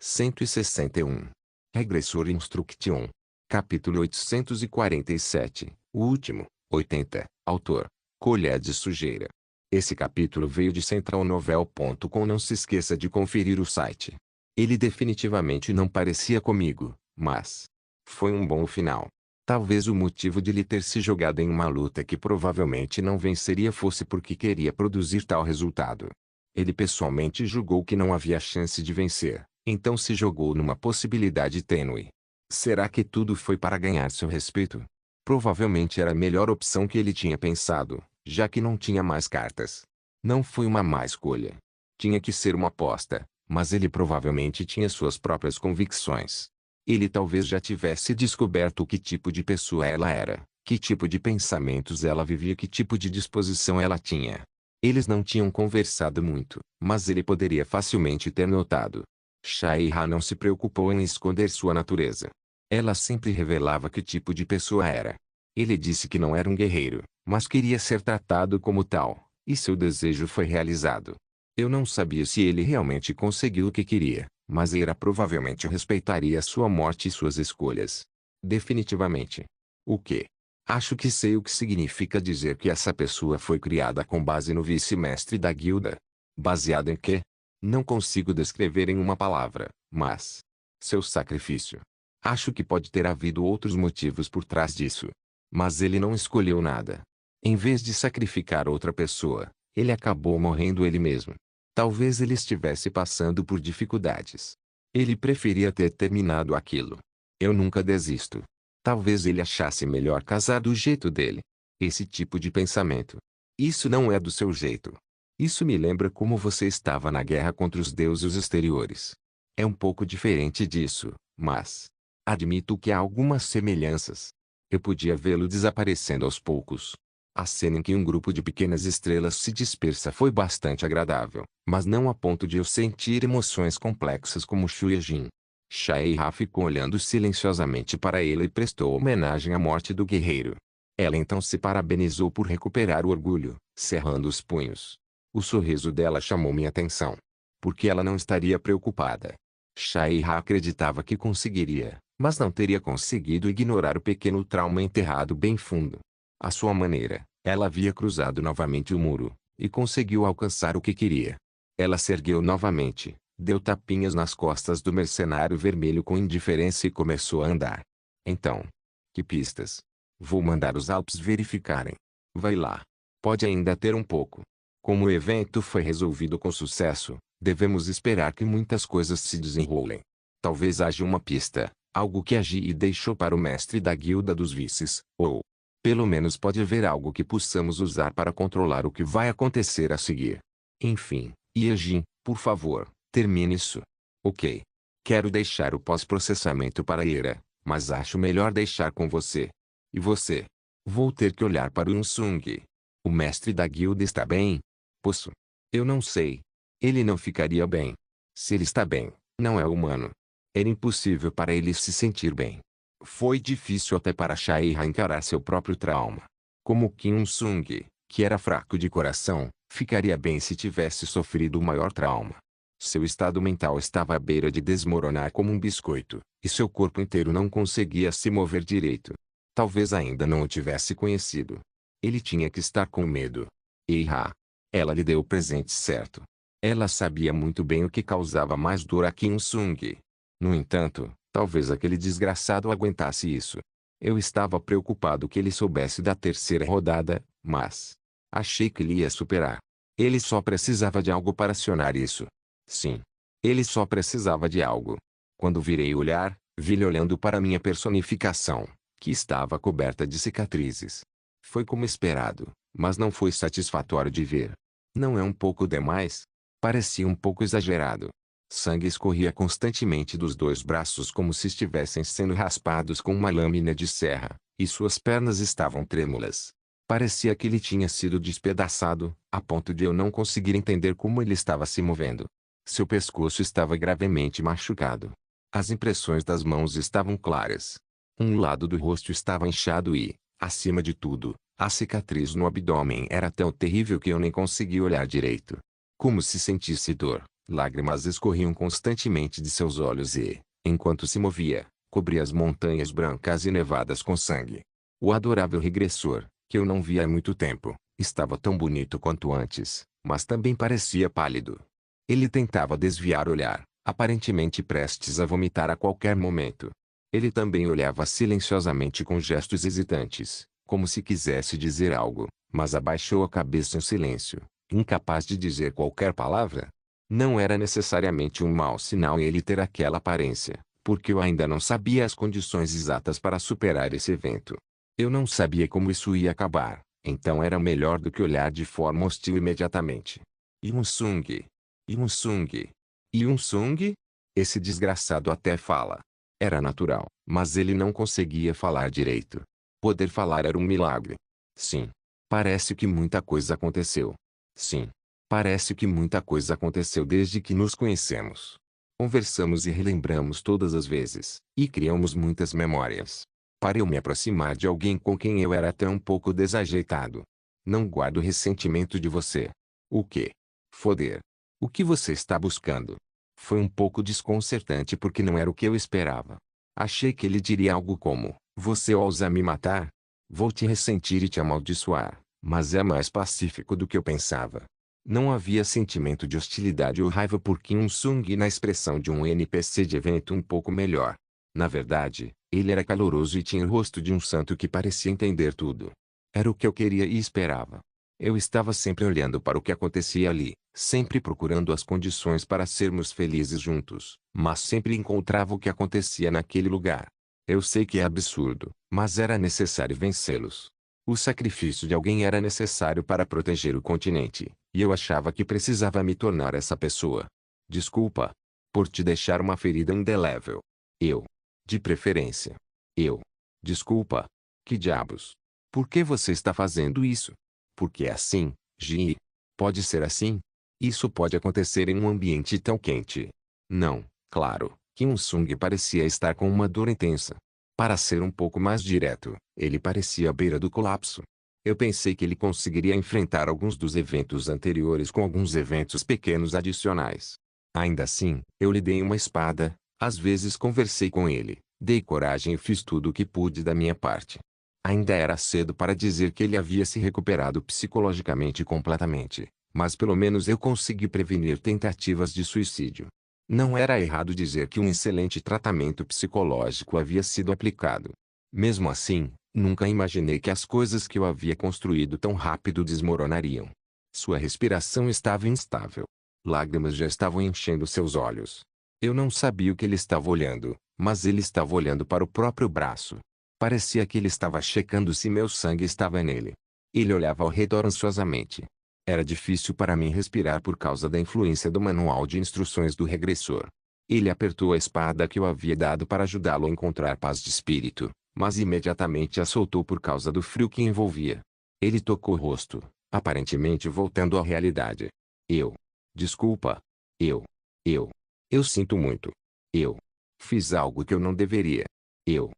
161. Regressor Instruction. Capítulo 847. O último. 80. Autor: Colher de Sujeira. Esse capítulo veio de centralnovel.com. Não se esqueça de conferir o site. Ele definitivamente não parecia comigo, mas foi um bom final. Talvez o motivo de ele ter se jogado em uma luta que provavelmente não venceria fosse porque queria produzir tal resultado. Ele pessoalmente julgou que não havia chance de vencer, então se jogou numa possibilidade tênue. Será que tudo foi para ganhar seu respeito? Provavelmente era a melhor opção que ele tinha pensado, já que não tinha mais cartas. Não foi uma má escolha. Tinha que ser uma aposta, mas ele provavelmente tinha suas próprias convicções. Ele talvez já tivesse descoberto que tipo de pessoa ela era, que tipo de pensamentos ela vivia, que tipo de disposição ela tinha. Eles não tinham conversado muito, mas ele poderia facilmente ter notado. Shaira não se preocupou em esconder sua natureza. Ela sempre revelava que tipo de pessoa era. Ele disse que não era um guerreiro, mas queria ser tratado como tal, e seu desejo foi realizado. Eu não sabia se ele realmente conseguiu o que queria, mas Eira provavelmente respeitaria sua morte e suas escolhas. Definitivamente. O quê? Acho que sei o que significa dizer que essa pessoa foi criada com base no vice-mestre da guilda. Baseado em quê? Não consigo descrever em uma palavra, mas seu sacrifício. Acho que pode ter havido outros motivos por trás disso. Mas ele não escolheu nada. Em vez de sacrificar outra pessoa, ele acabou morrendo ele mesmo. Talvez ele estivesse passando por dificuldades. Ele preferia ter terminado aquilo. Eu nunca desisto. Talvez ele achasse melhor casar do jeito dele. Esse tipo de pensamento. Isso não é do seu jeito. Isso me lembra como você estava na guerra contra os deuses exteriores. É um pouco diferente disso, mas admito que há algumas semelhanças. Eu podia vê-lo desaparecendo aos poucos. A cena em que um grupo de pequenas estrelas se dispersa foi bastante agradável, mas não a ponto de eu sentir emoções complexas como Shuya-jin. Shaira ficou olhando silenciosamente para ele e prestou homenagem à morte do guerreiro. Ela então se parabenizou por recuperar o orgulho, cerrando os punhos. O sorriso dela chamou minha atenção. Porque ela não estaria preocupada. Shaira acreditava que conseguiria, mas não teria conseguido ignorar o pequeno trauma enterrado bem fundo. À sua maneira, ela havia cruzado novamente o muro, e conseguiu alcançar o que queria. Ela se ergueu novamente, deu tapinhas nas costas do mercenário vermelho com indiferença e começou a andar. Então, que pistas? Vou mandar os Alpes verificarem. Vai lá. Pode ainda ter um pouco. Como o evento foi resolvido com sucesso, devemos esperar que muitas coisas se desenrolem. Talvez haja uma pista, algo que Agi deixou para o mestre da guilda dos vices, ou pelo menos pode haver algo que possamos usar para controlar o que vai acontecer a seguir. Enfim, Agi, por favor, termine isso. Ok. Quero deixar o pós-processamento para Eira, mas acho melhor deixar com você. E você? Vou ter que olhar para o Unsung. O mestre da guilda está bem? Posso? Eu não sei. Ele não ficaria bem. Se ele está bem, não é humano. Era impossível para ele se sentir bem. Foi difícil até para Shaira encarar seu próprio trauma. Como Kim Sung, que era fraco de coração, ficaria bem se tivesse sofrido o maior trauma. Seu estado mental estava à beira de desmoronar como um biscoito, e seu corpo inteiro não conseguia se mover direito. Talvez ainda não o tivesse conhecido. Ele tinha que estar com medo. Eira. Ela lhe deu o presente certo. Ela sabia muito bem o que causava mais dor a Kim Sung. No entanto, talvez aquele desgraçado aguentasse isso. Eu estava preocupado que ele soubesse da terceira rodada, mas achei que ele ia superar. Ele só precisava de algo para acionar isso. Sim. Ele só precisava de algo. Quando virei olhar, vi-lhe olhando para minha personificação, que estava coberta de cicatrizes. Foi como esperado, mas não foi satisfatório de ver. Não é um pouco demais? Parecia um pouco exagerado. Sangue escorria constantemente dos dois braços como se estivessem sendo raspados com uma lâmina de serra, e suas pernas estavam trêmulas. Parecia que ele tinha sido despedaçado, a ponto de eu não conseguir entender como ele estava se movendo. Seu pescoço estava gravemente machucado. As impressões das mãos estavam claras. Um lado do rosto estava inchado e, acima de tudo, a cicatriz no abdômen era tão terrível que eu nem conseguia olhar direito. Como se sentisse dor, Lágrimas escorriam constantemente de seus olhos e, enquanto se movia, cobria as montanhas brancas e nevadas com sangue. O adorável regressor, que eu não via há muito tempo, estava tão bonito quanto antes, mas também parecia pálido. Ele tentava desviar o olhar, aparentemente prestes a vomitar a qualquer momento. Ele também olhava silenciosamente com gestos hesitantes, como se quisesse dizer algo, mas abaixou a cabeça em silêncio, incapaz de dizer qualquer palavra. Não era necessariamente um mau sinal ele ter aquela aparência, porque eu ainda não sabia as condições exatas para superar esse evento. Eu não sabia como isso ia acabar, então era melhor do que olhar de forma hostil imediatamente. Yun-sung. Yun-sung. Yun-sung? Esse desgraçado até fala. Era natural, mas ele não conseguia falar direito. Poder falar era um milagre. Sim. Parece que muita coisa aconteceu. Sim. Parece que muita coisa aconteceu desde que nos conhecemos. Conversamos e relembramos todas as vezes, e criamos muitas memórias. Para eu me aproximar de alguém com quem eu era até um pouco desajeitado. Não guardo ressentimento de você. O quê? Foder. O que você está buscando? Foi um pouco desconcertante porque não era o que eu esperava. Achei que ele diria algo como: você ousa me matar? Vou te ressentir e te amaldiçoar. Mas é mais pacífico do que eu pensava. Não havia sentimento de hostilidade ou raiva por Kim Sung na expressão de um NPC de evento um pouco melhor. Na verdade, ele era caloroso e tinha o rosto de um santo que parecia entender tudo. Era o que eu queria e esperava. Eu estava sempre olhando para o que acontecia ali, sempre procurando as condições para sermos felizes juntos, mas sempre encontrava o que acontecia naquele lugar. Eu sei que é absurdo, mas era necessário vencê-los. O sacrifício de alguém era necessário para proteger o continente, e eu achava que precisava me tornar essa pessoa. Desculpa. Por te deixar uma ferida indelével. Eu. De preferência. Eu. Desculpa. Que diabos? Por que você está fazendo isso? Porque é assim, Ji. Pode ser assim? Isso pode acontecer em um ambiente tão quente. Não, claro, Kim Sung parecia estar com uma dor intensa. Para ser um pouco mais direto, ele parecia à beira do colapso. Eu pensei que ele conseguiria enfrentar alguns dos eventos anteriores com alguns eventos pequenos adicionais. Ainda assim, eu lhe dei uma espada, às vezes conversei com ele, dei coragem e fiz tudo o que pude da minha parte. Ainda era cedo para dizer que ele havia se recuperado psicologicamente completamente, mas pelo menos eu consegui prevenir tentativas de suicídio. Não era errado dizer que um excelente tratamento psicológico havia sido aplicado. Mesmo assim, nunca imaginei que as coisas que eu havia construído tão rápido desmoronariam. Sua respiração estava instável. Lágrimas já estavam enchendo seus olhos. Eu não sabia o que ele estava olhando, mas ele estava olhando para o próprio braço. Parecia que ele estava checando se meu sangue estava nele. Ele olhava ao redor ansiosamente. Era difícil para mim respirar por causa da influência do manual de instruções do regressor. Ele apertou a espada que eu havia dado para ajudá-lo a encontrar paz de espírito, mas imediatamente a soltou por causa do frio que envolvia. Ele tocou o rosto, aparentemente voltando à realidade. Eu. Desculpa. Eu. Eu. Eu sinto muito. Eu. Fiz algo que eu não deveria. Eu.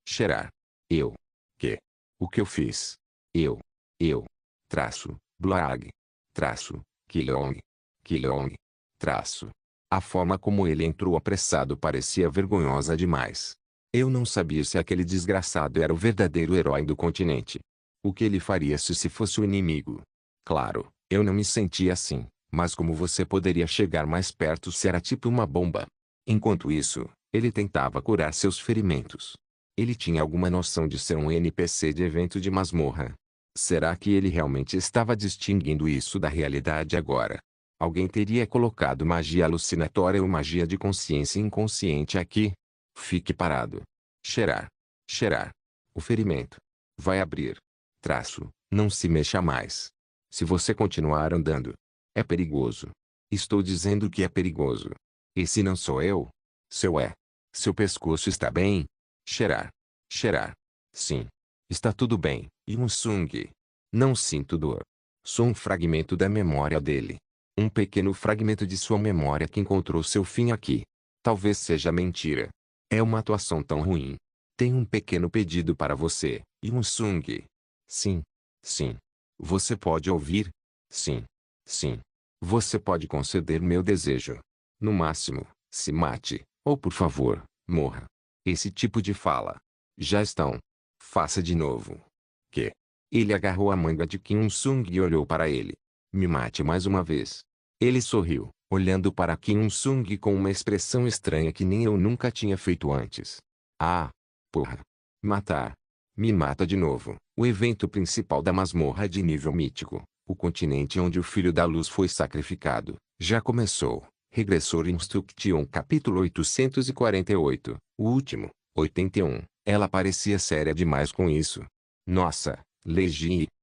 Cheirar. Eu. Que? O que eu fiz? Eu. Traço. Blag. Traço. Kilong. Kilong. Traço. A forma como ele entrou apressado parecia vergonhosa demais. Eu não sabia se aquele desgraçado era o verdadeiro herói do continente. O que ele faria se fosse o inimigo? Claro, eu não me sentia assim, mas como você poderia chegar mais perto se era tipo uma bomba? Enquanto isso, ele tentava curar seus ferimentos. Ele tinha alguma noção de ser um NPC de evento de masmorra. Será que ele realmente estava distinguindo isso da realidade agora? Alguém teria colocado magia alucinatória ou magia de consciência inconsciente aqui? Fique parado. Cheirar. Cheirar. O ferimento. Vai abrir. Traço. Não se mexa mais. Se você continuar andando. É perigoso. Estou dizendo que é perigoso. Esse não sou eu? Seu é. Seu pescoço está bem? Cheirar. Cheirar. Sim. Está tudo bem, Yun-sung. Não sinto dor. Sou um fragmento da memória dele. Um pequeno fragmento de sua memória que encontrou seu fim aqui. Talvez seja mentira. É uma atuação tão ruim. Tenho um pequeno pedido para você, Yun-sung. Sim. Sim. Você pode ouvir? Sim. Sim. Você pode conceder meu desejo. No máximo, se mate, ou por favor, morra. Esse tipo de fala. Já estão. Faça de novo. Que? Ele agarrou a manga de Kim Il-sung e olhou para ele. Me mate mais uma vez. Ele sorriu, olhando para Kim Il-sung com uma expressão estranha que nem eu nunca tinha feito antes. Ah! Porra! Matar. Me mata de novo. O evento principal da masmorra de nível mítico, o continente onde o Filho da Luz foi sacrificado, já começou. Regressor Instruction capítulo 848, o último, 81. Ela parecia séria demais com isso. Nossa, Lei.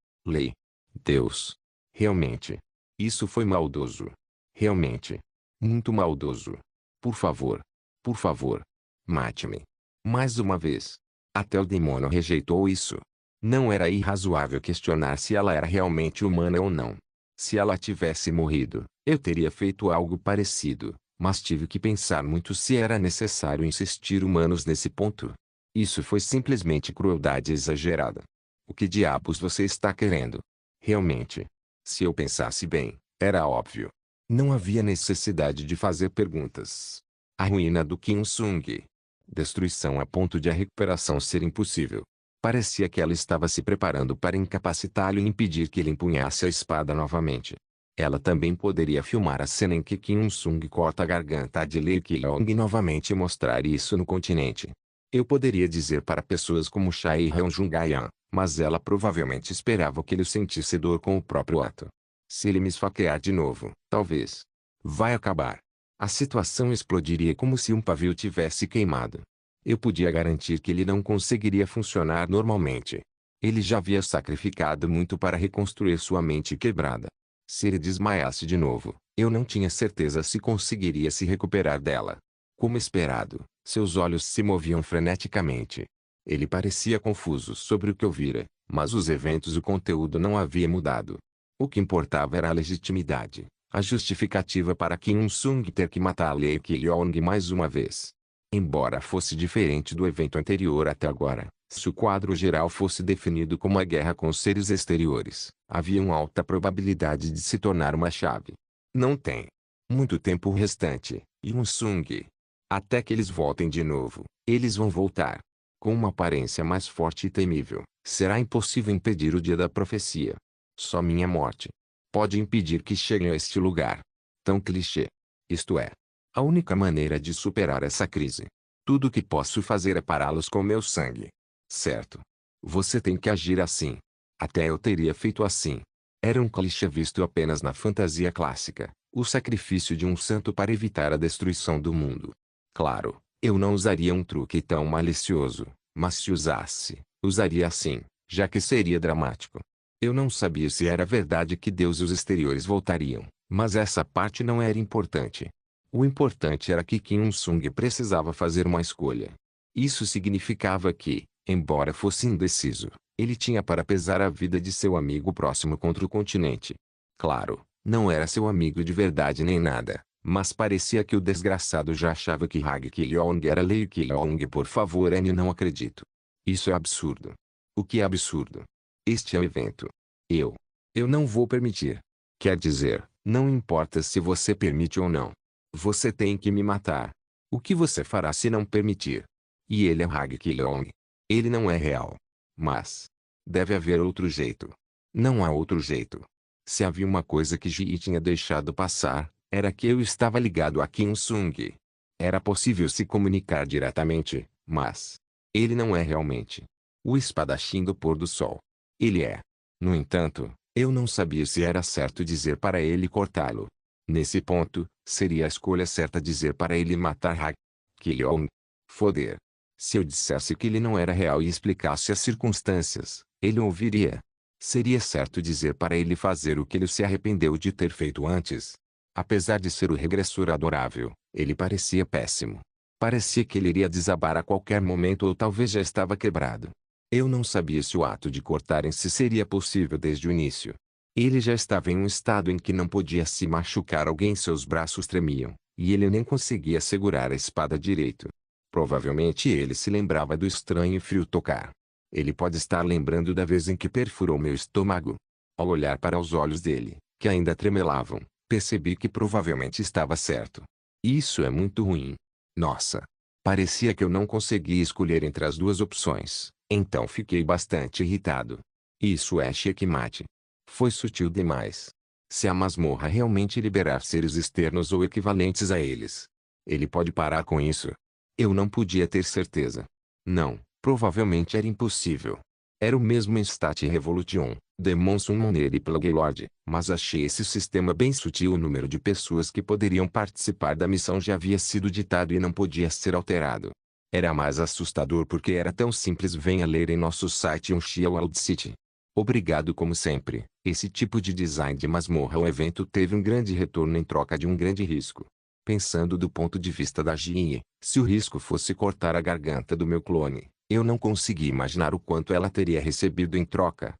Deus. Realmente. Isso foi maldoso. Realmente. Muito maldoso. Por favor. Por favor. Mate-me. Mais uma vez. Até o demônio rejeitou isso. Não era irrazoável questionar se ela era realmente humana ou não. Se ela tivesse morrido, eu teria feito algo parecido, mas tive que pensar muito se era necessário insistir humanos nesse ponto. Isso foi simplesmente crueldade exagerada. O que diabos você está querendo? Realmente. Se eu pensasse bem, era óbvio. Não havia necessidade de fazer perguntas. A ruína do Kim Il-sung. Destruição a ponto de a recuperação ser impossível. Parecia que ela estava se preparando para incapacitá-lo e impedir que ele empunhasse a espada novamente. Ela também poderia filmar a cena em que Kim Il-sung corta a garganta de Lee Ki-yong e novamente mostrar isso no continente. Eu poderia dizer para pessoas como Chai Hyun-jung-ayan, mas ela provavelmente esperava que ele sentisse dor com o próprio ato. Se ele me esfaquear de novo, talvez. Vai acabar. A situação explodiria como se um pavio tivesse queimado. Eu podia garantir que ele não conseguiria funcionar normalmente. Ele já havia sacrificado muito para reconstruir sua mente quebrada. Se ele desmaiasse de novo, eu não tinha certeza se conseguiria se recuperar dela. Como esperado, seus olhos se moviam freneticamente. Ele parecia confuso sobre o que eu vira, mas os eventos e o conteúdo não havia mudado. O que importava era a legitimidade, a justificativa para Kim Il-sung ter que matar Lee Ki-yong mais uma vez. Embora fosse diferente do evento anterior até agora, se o quadro geral fosse definido como a guerra com os seres exteriores, havia uma alta probabilidade de se tornar uma chave. Não tem muito tempo restante, Il-sung. Até que eles voltem de novo, eles vão voltar. Com uma aparência mais forte e temível, será impossível impedir o dia da profecia. Só minha morte pode impedir que cheguem a este lugar. Tão clichê. Isto é, a única maneira de superar essa crise. Tudo o que posso fazer é pará-los com meu sangue. Certo. Você tem que agir assim. Até eu teria feito assim. Era um clichê visto apenas na fantasia clássica, o sacrifício de um santo para evitar a destruição do mundo. Claro, eu não usaria um truque tão malicioso, mas se usasse, usaria assim, já que seria dramático. Eu não sabia se era verdade que Deus e os exteriores voltariam, mas essa parte não era importante. O importante era que Kim Il-sung precisava fazer uma escolha. Isso significava que, embora fosse indeciso, ele tinha para pesar a vida de seu amigo próximo contra o continente. Claro, não era seu amigo de verdade nem nada, mas parecia que o desgraçado já achava que Hag Ki-yong era Lee Ki-yong. Por favor, Anne, não acredito. Isso é absurdo. O que é absurdo? Este é o evento. Eu não vou permitir. Quer dizer, não importa se você permite ou não. Você tem que me matar. O que você fará se não permitir? E ele é Hag Ki-yong. Ele não é real. Mas deve haver outro jeito. Não há outro jeito. Se havia uma coisa que Ji tinha deixado passar, era que eu estava ligado a Kim Il-sung. Era possível se comunicar diretamente, mas ele não é realmente o espadachim do pôr do sol. Ele é. No entanto, eu não sabia se era certo dizer para ele cortá-lo. Nesse ponto, seria a escolha certa dizer para ele matar Hag Ki-yong. Foder. Se eu dissesse que ele não era real e explicasse as circunstâncias, ele ouviria. Seria certo dizer para ele fazer o que ele se arrependeu de ter feito antes. Apesar de ser o regressor adorável, ele parecia péssimo. Parecia que ele iria desabar a qualquer momento ou talvez já estava quebrado. Eu não sabia se o ato de cortar em si seria possível desde o início. Ele já estava em um estado em que não podia se machucar alguém, seus braços tremiam, e ele nem conseguia segurar a espada direito. Provavelmente ele se lembrava do estranho e frio tocar. Ele pode estar lembrando da vez em que perfurou meu estômago. Ao olhar para os olhos dele, que ainda tremelavam, Percebi que provavelmente estava certo. Isso é muito ruim. Nossa! Parecia que eu não conseguia escolher entre as duas opções, então fiquei bastante irritado. Isso é checkmate. Foi sutil demais. Se a masmorra realmente liberar seres externos ou equivalentes a eles, ele pode parar com isso? Eu não podia ter certeza. Não, provavelmente era impossível. Era o mesmo em Stat Revolution, Demon Summoner e Plague Lord, mas achei esse sistema bem sutil. O número de pessoas que poderiam participar da missão já havia sido ditado e não podia ser alterado. Era mais assustador porque era tão simples. Venha ler em nosso site Unshielded City. Obrigado como sempre. Esse tipo de design de masmorra ou evento teve um grande retorno em troca de um grande risco. Pensando do ponto de vista da GIE, se o risco fosse cortar a garganta do meu clone, eu não consegui imaginar o quanto ela teria recebido em troca.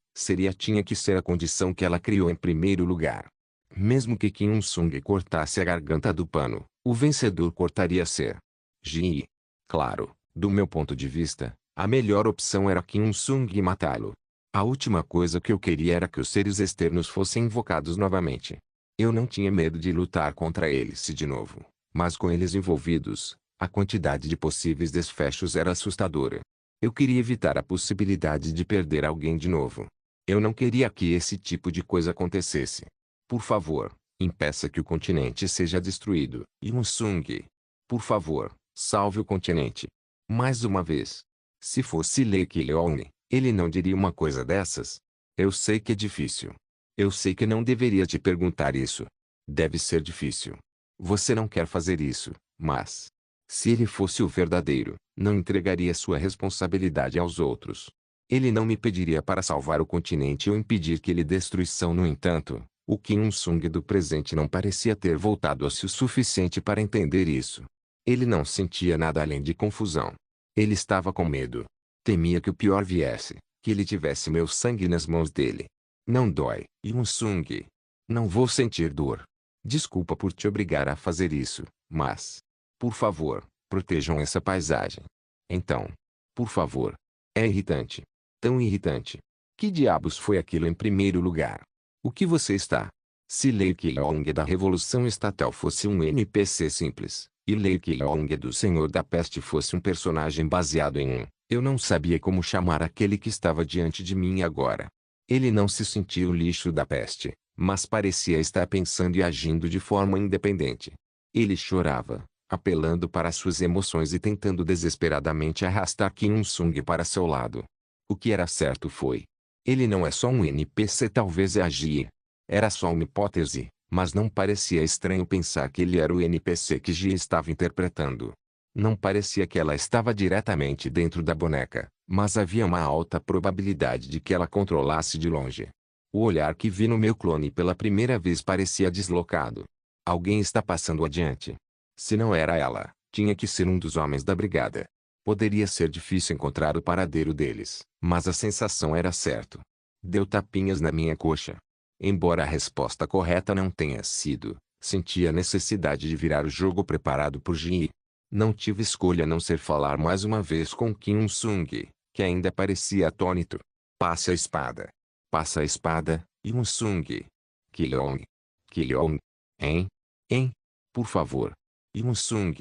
Tinha que ser a condição que ela criou em primeiro lugar. Mesmo que Kim Il-sung cortasse a garganta do pano, o vencedor cortaria ser GIE. Claro, do meu ponto de vista, a melhor opção era Kim Il-sung e matá-lo. A última coisa que eu queria era que os seres externos fossem invocados novamente. Eu não tinha medo de lutar contra eles de novo, mas com eles envolvidos, a quantidade de possíveis desfechos era assustadora. Eu queria evitar a possibilidade de perder alguém de novo. Eu não queria que esse tipo de coisa acontecesse. Por favor, impeça que o continente seja destruído. Yun-sung. Por favor, salve o continente. Mais uma vez. Se fosse Lee Ki-leong, ele não diria uma coisa dessas? Eu sei que é difícil. Eu sei que não deveria te perguntar isso. Deve ser difícil. Você não quer fazer isso, mas... se ele fosse o verdadeiro, não entregaria sua responsabilidade aos outros. Ele não me pediria para salvar o continente ou impedir que ele destruição. No entanto, o Kim Il-sung do presente não parecia ter voltado a si o suficiente para entender isso. Ele não sentia nada além de confusão. Ele estava com medo. Temia que o pior viesse, que ele tivesse meu sangue nas mãos dele. Não dói, Yun-sung. Não vou sentir dor. Desculpa por te obrigar a fazer isso, mas... por favor, protejam essa paisagem. Então. Por favor. É irritante. Tão irritante. Que diabos foi aquilo em primeiro lugar? O que você está? Se Lei Ki-leong da Revolução Estatal fosse um NPC simples, e Lei Ki-leong do Senhor da Peste fosse um personagem baseado em eu não sabia como chamar aquele que estava diante de mim agora. Ele não se sentia o lixo da peste, mas parecia estar pensando e agindo de forma independente. Ele chorava, apelando para suas emoções e tentando desesperadamente arrastar Kim Il-sung para seu lado. O que era certo foi: ele não é só um NPC, talvez agir. Era só uma hipótese, mas não parecia estranho pensar que ele era o NPC que Ji estava interpretando. Não parecia que ela estava diretamente dentro da boneca, mas havia uma alta probabilidade de que ela controlasse de longe. O olhar que vi no meu clone pela primeira vez parecia deslocado. Alguém está passando adiante. Se não era ela, tinha que ser um dos homens da brigada. Poderia ser difícil encontrar o paradeiro deles, mas a sensação era certa. Deu tapinhas na minha coxa. Embora a resposta correta não tenha sido, senti a necessidade de virar o jogo preparado por Ji. Não tive escolha a não ser falar mais uma vez com Kim Il-sung, que ainda parecia atônito. Passe a espada. Passa a espada, Yun-sung. Ki-leong. Ki-leong. Hein? Hein? Por favor. Yun-sung.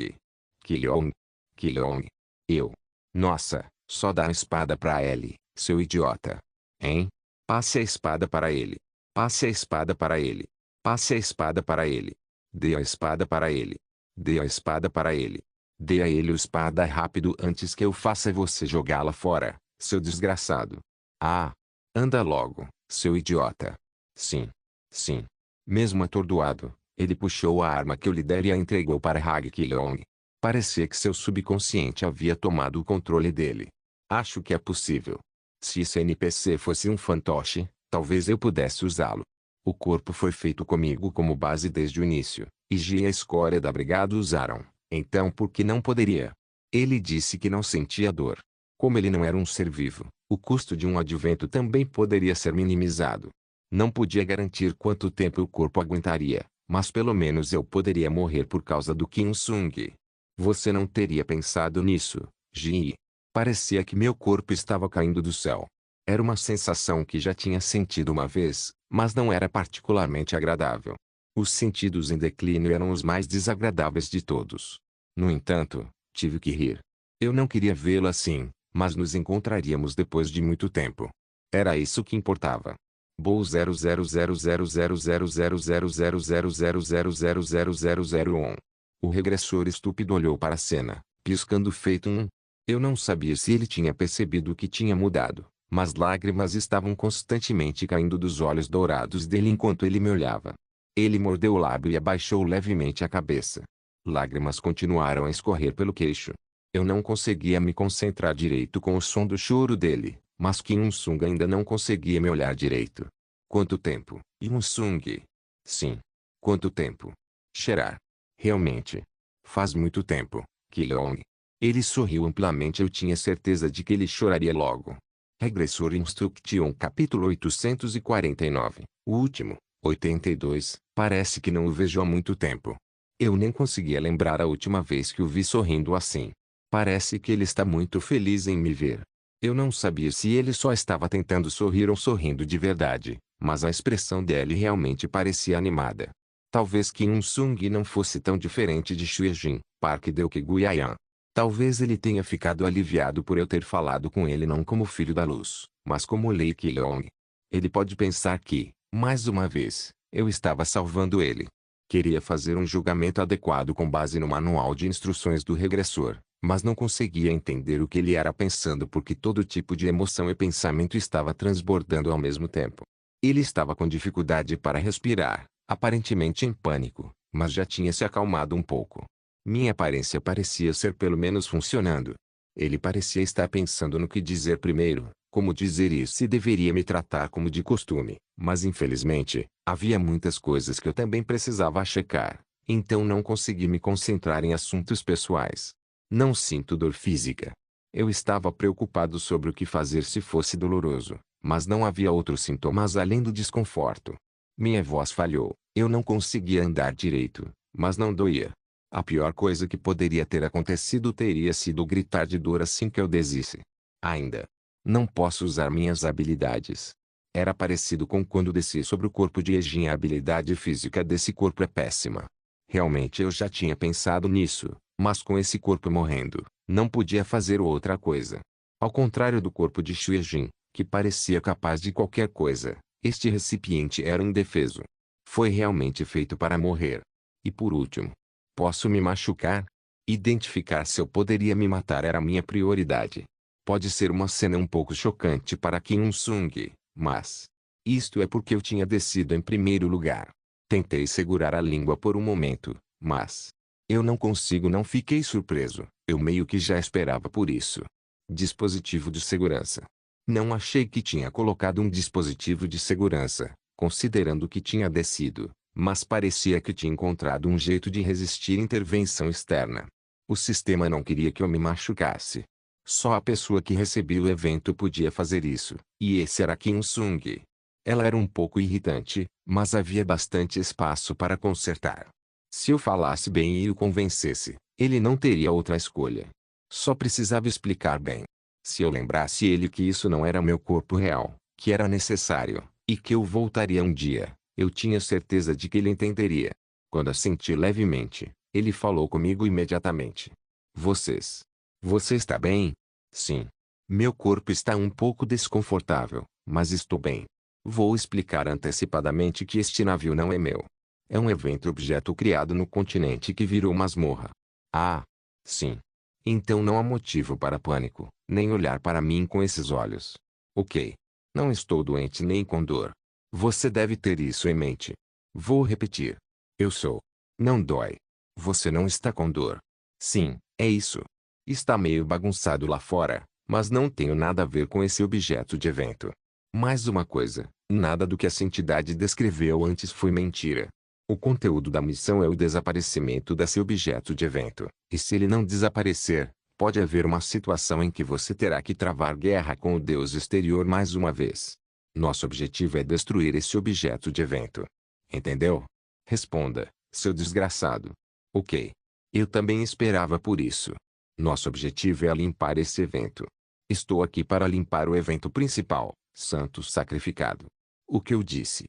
Ki-leong. Ki-leong. Eu. Nossa, só dá a espada pra ele, seu idiota. Hein? Passe a espada para ele. Passe a espada para ele. Passe a espada para ele. Dê a espada para ele. Dê a espada para ele. Dê a ele a espada rápido antes que eu faça você jogá-la fora, seu desgraçado. Ah! Anda logo, seu idiota. Sim. Sim. Mesmo atordoado, ele puxou a arma que eu lhe dera e a entregou para Hag Ki-leong. Parecia que seu subconsciente havia tomado o controle dele. Acho que é possível. Se esse NPC fosse um fantoche, talvez eu pudesse usá-lo. O corpo foi feito comigo como base desde o início, e Ji e a escória da brigada usaram. Então por que não poderia? Ele disse que não sentia dor. Como ele não era um ser vivo, o custo de um advento também poderia ser minimizado. Não podia garantir quanto tempo o corpo aguentaria, mas pelo menos eu poderia morrer por causa do Kim Il-sung. Você não teria pensado nisso, Ji. Parecia que meu corpo estava caindo do céu. Era uma sensação que já tinha sentido uma vez, mas não era particularmente agradável. Os sentidos em declínio eram os mais desagradáveis de todos. No entanto, tive que rir. Eu não queria vê-lo assim, mas nos encontraríamos depois de muito tempo. Era isso que importava. Bowl 000000000000000001. O regressor estúpido olhou para a cena, piscando feito um. Eu não sabia se ele tinha percebido que tinha mudado, mas lágrimas estavam constantemente caindo dos olhos dourados dele enquanto ele me olhava. Ele mordeu o lábio e abaixou levemente a cabeça. Lágrimas continuaram a escorrer pelo queixo. Eu não conseguia me concentrar direito com o som do choro dele, mas Kim Il-sung ainda não conseguia me olhar direito. Quanto tempo, Il-sung? Sim. Quanto tempo? Cheirar. Realmente. Faz muito tempo, Ki-long. Ele sorriu amplamente. Eu tinha certeza de que ele choraria logo. Regressor Instruction capítulo 849. O último, 82. Parece que não o vejo há muito tempo. Eu nem conseguia lembrar a última vez que o vi sorrindo assim. Parece que ele está muito feliz em me ver. Eu não sabia se ele só estava tentando sorrir ou sorrindo de verdade, mas a expressão dele realmente parecia animada. Talvez Kim Il-sung não fosse tão diferente de Xuejin, Park Deok-guiayan. Talvez ele tenha ficado aliviado por eu ter falado com ele não como filho da luz, mas como Lei Ki-long. Ele pode pensar que, mais uma vez, eu estava salvando ele. Queria fazer um julgamento adequado com base no manual de instruções do regressor, mas não conseguia entender o que ele era pensando porque todo tipo de emoção e pensamento estava transbordando ao mesmo tempo. Ele estava com dificuldade para respirar, aparentemente em pânico, mas já tinha se acalmado um pouco. Minha aparência parecia ser pelo menos funcionando. Ele parecia estar pensando no que dizer primeiro, como dizer isso se deveria me tratar como de costume, mas infelizmente, havia muitas coisas que eu também precisava checar, então não consegui me concentrar em assuntos pessoais. Não sinto dor física. Eu estava preocupado sobre o que fazer se fosse doloroso, mas não havia outros sintomas além do desconforto. Minha voz falhou, eu não conseguia andar direito, mas não doía. A pior coisa que poderia ter acontecido teria sido gritar de dor assim que eu descesse. Ainda. Não posso usar minhas habilidades. Era parecido com quando desci sobre o corpo de Ejin. A habilidade física desse corpo é péssima. Realmente eu já tinha pensado nisso, mas com esse corpo morrendo, não podia fazer outra coisa. Ao contrário do corpo de Xuejin, que parecia capaz de qualquer coisa, este recipiente era indefeso. Foi realmente feito para morrer. E por último, posso me machucar? Identificar se eu poderia me matar era minha prioridade. Pode ser uma cena um pouco chocante para Kim Il-sung, mas isto é porque eu tinha descido em primeiro lugar. Tentei segurar a língua por um momento, mas eu não consigo. Não fiquei surpreso, eu meio que já esperava por isso. Dispositivo de segurança. Não achei que tinha colocado um dispositivo de segurança, considerando que tinha descido, mas parecia que tinha encontrado um jeito de resistir intervenção externa. O sistema não queria que eu me machucasse. Só a pessoa que recebia o evento podia fazer isso, e esse era Kim Il-sung. Ela era um pouco irritante, mas havia bastante espaço para consertar. Se eu falasse bem e o convencesse, ele não teria outra escolha. Só precisava explicar bem. Se eu lembrasse ele que isso não era meu corpo real, que era necessário, e que eu voltaria um dia, eu tinha certeza de que ele entenderia. Quando assenti levemente, ele falou comigo imediatamente. Você está bem? Sim. Meu corpo está um pouco desconfortável, mas estou bem. Vou explicar antecipadamente que este navio não é meu. É um evento objeto criado no continente que virou masmorra. Ah, sim. Então não há motivo para pânico, nem olhar para mim com esses olhos. Ok. Não estou doente nem com dor. Você deve ter isso em mente. Vou repetir. Eu sou. Não dói. Você não está com dor. Sim, é isso. Está meio bagunçado lá fora, mas não tenho nada a ver com esse objeto de evento. Mais uma coisa, nada do que essa entidade descreveu antes foi mentira. O conteúdo da missão é o desaparecimento desse objeto de evento, e se ele não desaparecer, pode haver uma situação em que você terá que travar guerra com o Deus exterior mais uma vez. Nosso objetivo é destruir esse objeto de evento. Entendeu? Responda, seu desgraçado. Ok. Eu também esperava por isso. Nosso objetivo é limpar esse evento. Estou aqui para limpar o evento principal, Santo Sacrificado. O que eu disse?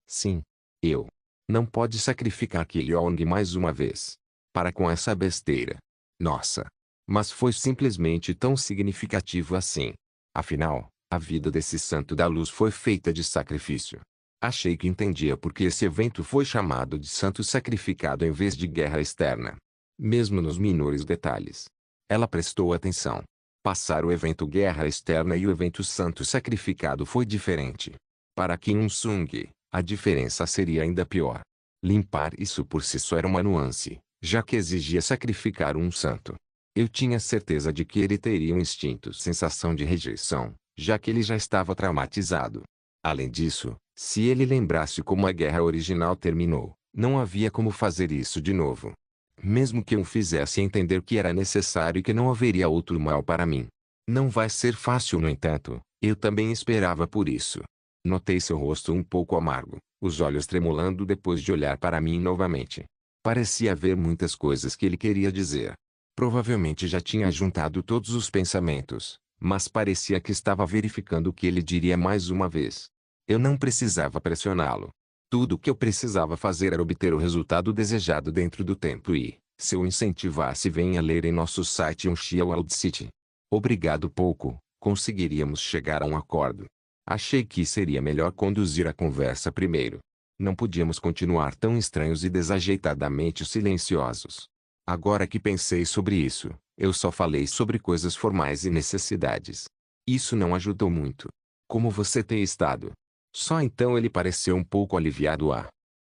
Sim. Eu. Não pode sacrificar Kyong mais uma vez. Para com essa besteira. Nossa. Mas foi simplesmente tão significativo assim. Afinal, a vida desse santo da luz foi feita de sacrifício. Achei que entendia por que esse evento foi chamado de santo sacrificado em vez de guerra externa. Mesmo nos menores detalhes. Ela prestou atenção. Passar o evento guerra externa e o evento santo sacrificado foi diferente. Para Kim Sung, a diferença seria ainda pior. Limpar isso por si só era uma nuance, já que exigia sacrificar um santo. Eu tinha certeza de que ele teria um instinto sensação de rejeição, já que ele já estava traumatizado. Além disso, se ele lembrasse como a guerra original terminou, não havia como fazer isso de novo. Mesmo que eu fizesse entender que era necessário e que não haveria outro mal para mim. Não vai ser fácil, no entanto, eu também esperava por isso. Notei seu rosto um pouco amargo, os olhos tremulando depois de olhar para mim novamente. Parecia haver muitas coisas que ele queria dizer. Provavelmente já tinha juntado todos os pensamentos, mas parecia que estava verificando o que ele diria mais uma vez. Eu não precisava pressioná-lo. Tudo o que eu precisava fazer era obter o resultado desejado dentro do tempo e, se eu incentivasse, venha ler em nosso site Unxia World City. Obrigado pouco, conseguiríamos chegar a um acordo. Achei que seria melhor conduzir a conversa primeiro. Não podíamos continuar tão estranhos e desajeitadamente silenciosos. Agora que pensei sobre isso, eu só falei sobre coisas formais e necessidades. Isso não ajudou muito. Como você tem estado? Só então ele pareceu um pouco aliviado.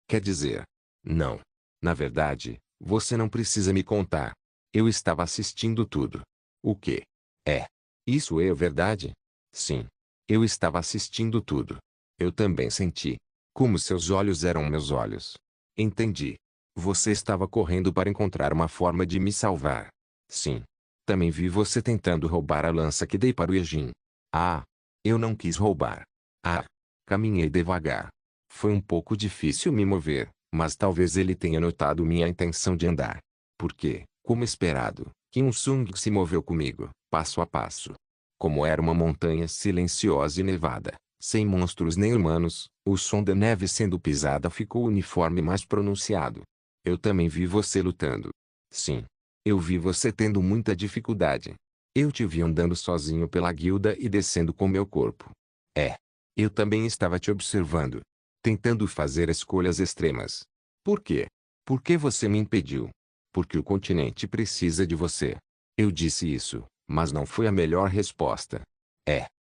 Quer dizer, não. Na verdade, você não precisa me contar. Eu estava assistindo tudo. O quê? Isso é verdade? Sim. Eu estava assistindo tudo. Eu também senti. Como seus olhos eram meus olhos. Entendi. Você estava correndo para encontrar uma forma de me salvar. Sim. Também vi você tentando roubar a lança que dei para o Yejin. Eu não quis roubar. Caminhei devagar. Foi um pouco difícil me mover, mas talvez ele tenha notado minha intenção de andar. Porque, como esperado, Kim Sung se moveu comigo, passo a passo. Como era uma montanha silenciosa e nevada, sem monstros nem humanos, o som da neve sendo pisada ficou uniforme e mais pronunciado. Eu também vi você lutando. Sim. Eu vi você tendo muita dificuldade. Eu te vi andando sozinho pela guilda e descendo com meu corpo. Eu também estava te observando. Tentando fazer escolhas extremas. Por quê? Por que você me impediu? Porque o continente precisa de você. Eu disse isso, mas não foi a melhor resposta.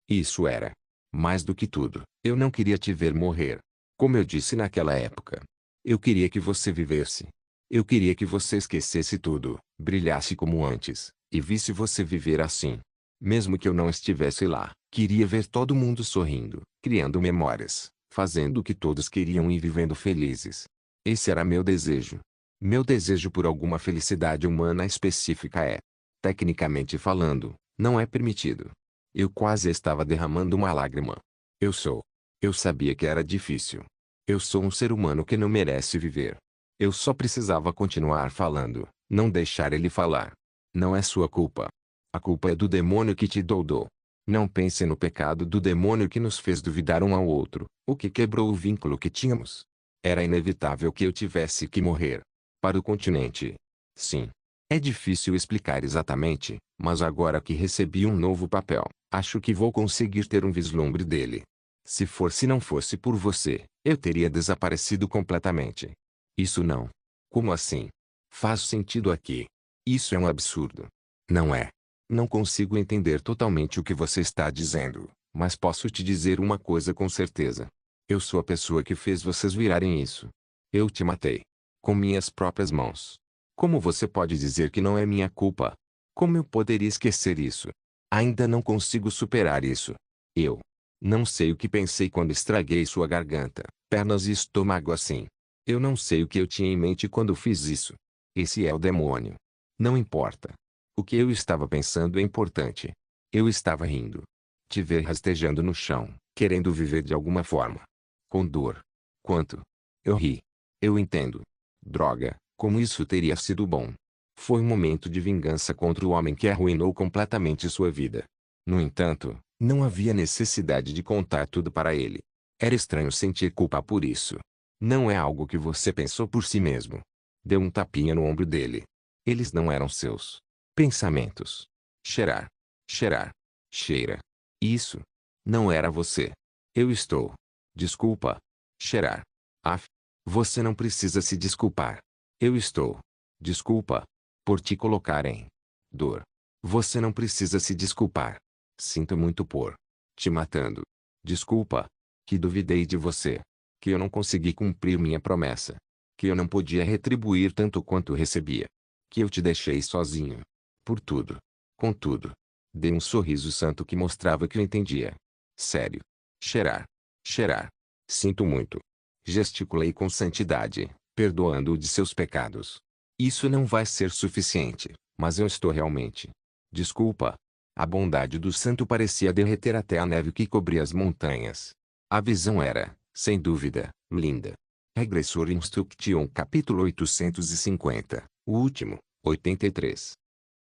Isso era. Mais do que tudo, eu não queria te ver morrer. Como eu disse naquela época. Eu queria que você vivesse. Eu queria que você esquecesse tudo, brilhasse como antes, e visse você viver assim. Mesmo que eu não estivesse lá, queria ver todo mundo sorrindo, criando memórias, fazendo o que todos queriam e vivendo felizes. Esse era meu desejo. Meu desejo por alguma felicidade humana específica tecnicamente falando, não é permitido. Eu quase estava derramando uma lágrima. Eu sabia que era difícil. Eu sou um ser humano que não merece viver. Eu só precisava continuar falando, não deixar ele falar. Não é sua culpa. A culpa é do demônio que te doudou. Não pense no pecado do demônio que nos fez duvidar um ao outro, o que quebrou o vínculo que tínhamos. Era inevitável que eu tivesse que morrer. Para o continente. Sim. É difícil explicar exatamente, mas agora que recebi um novo papel, acho que vou conseguir ter um vislumbre dele. Se não fosse por você, eu teria desaparecido completamente. Isso não. Como assim? Faz sentido aqui. Isso é um absurdo. Não é? Não consigo entender totalmente o que você está dizendo, mas posso te dizer uma coisa com certeza. Eu sou a pessoa que fez vocês virarem isso. Eu te matei. Com minhas próprias mãos. Como você pode dizer que não é minha culpa? Como eu poderia esquecer isso? Ainda não consigo superar isso. Eu não sei o que pensei quando estraguei sua garganta, pernas e estômago assim. Eu não sei o que eu tinha em mente quando fiz isso. Esse é o demônio. Não importa. O que eu estava pensando é importante. Eu estava rindo. Te ver rastejando no chão, querendo viver de alguma forma. Com dor. Quanto? Eu ri. Eu entendo. Droga, como isso teria sido bom. Foi um momento de vingança contra o homem que arruinou completamente sua vida. No entanto, não havia necessidade de contar tudo para ele. Era estranho sentir culpa por isso. Não é algo que você pensou por si mesmo. Deu um tapinha no ombro dele. Eles não eram seus pensamentos. Cheirar. Cheirar. Cheira. Isso. Não era você. Eu estou. Desculpa. Cheirar. Af. Você não precisa se desculpar. Eu estou. Desculpa. Por te colocar em dor. Você não precisa se desculpar. Sinto muito por te matando. Desculpa. Que duvidei de você. Que eu não consegui cumprir minha promessa. Que eu não podia retribuir tanto quanto recebia. Que eu te deixei sozinho. Por tudo. Contudo. Dei um sorriso santo que mostrava que eu entendia. Sério. Cheirar. Cheirar. Sinto muito. Gesticulei com santidade, perdoando-o de seus pecados. Isso não vai ser suficiente, mas eu estou realmente. Desculpa. A bondade do santo parecia derreter até a neve que cobria as montanhas. A visão era, sem dúvida, linda. Regressor Instruction capítulo 850, o último, 83.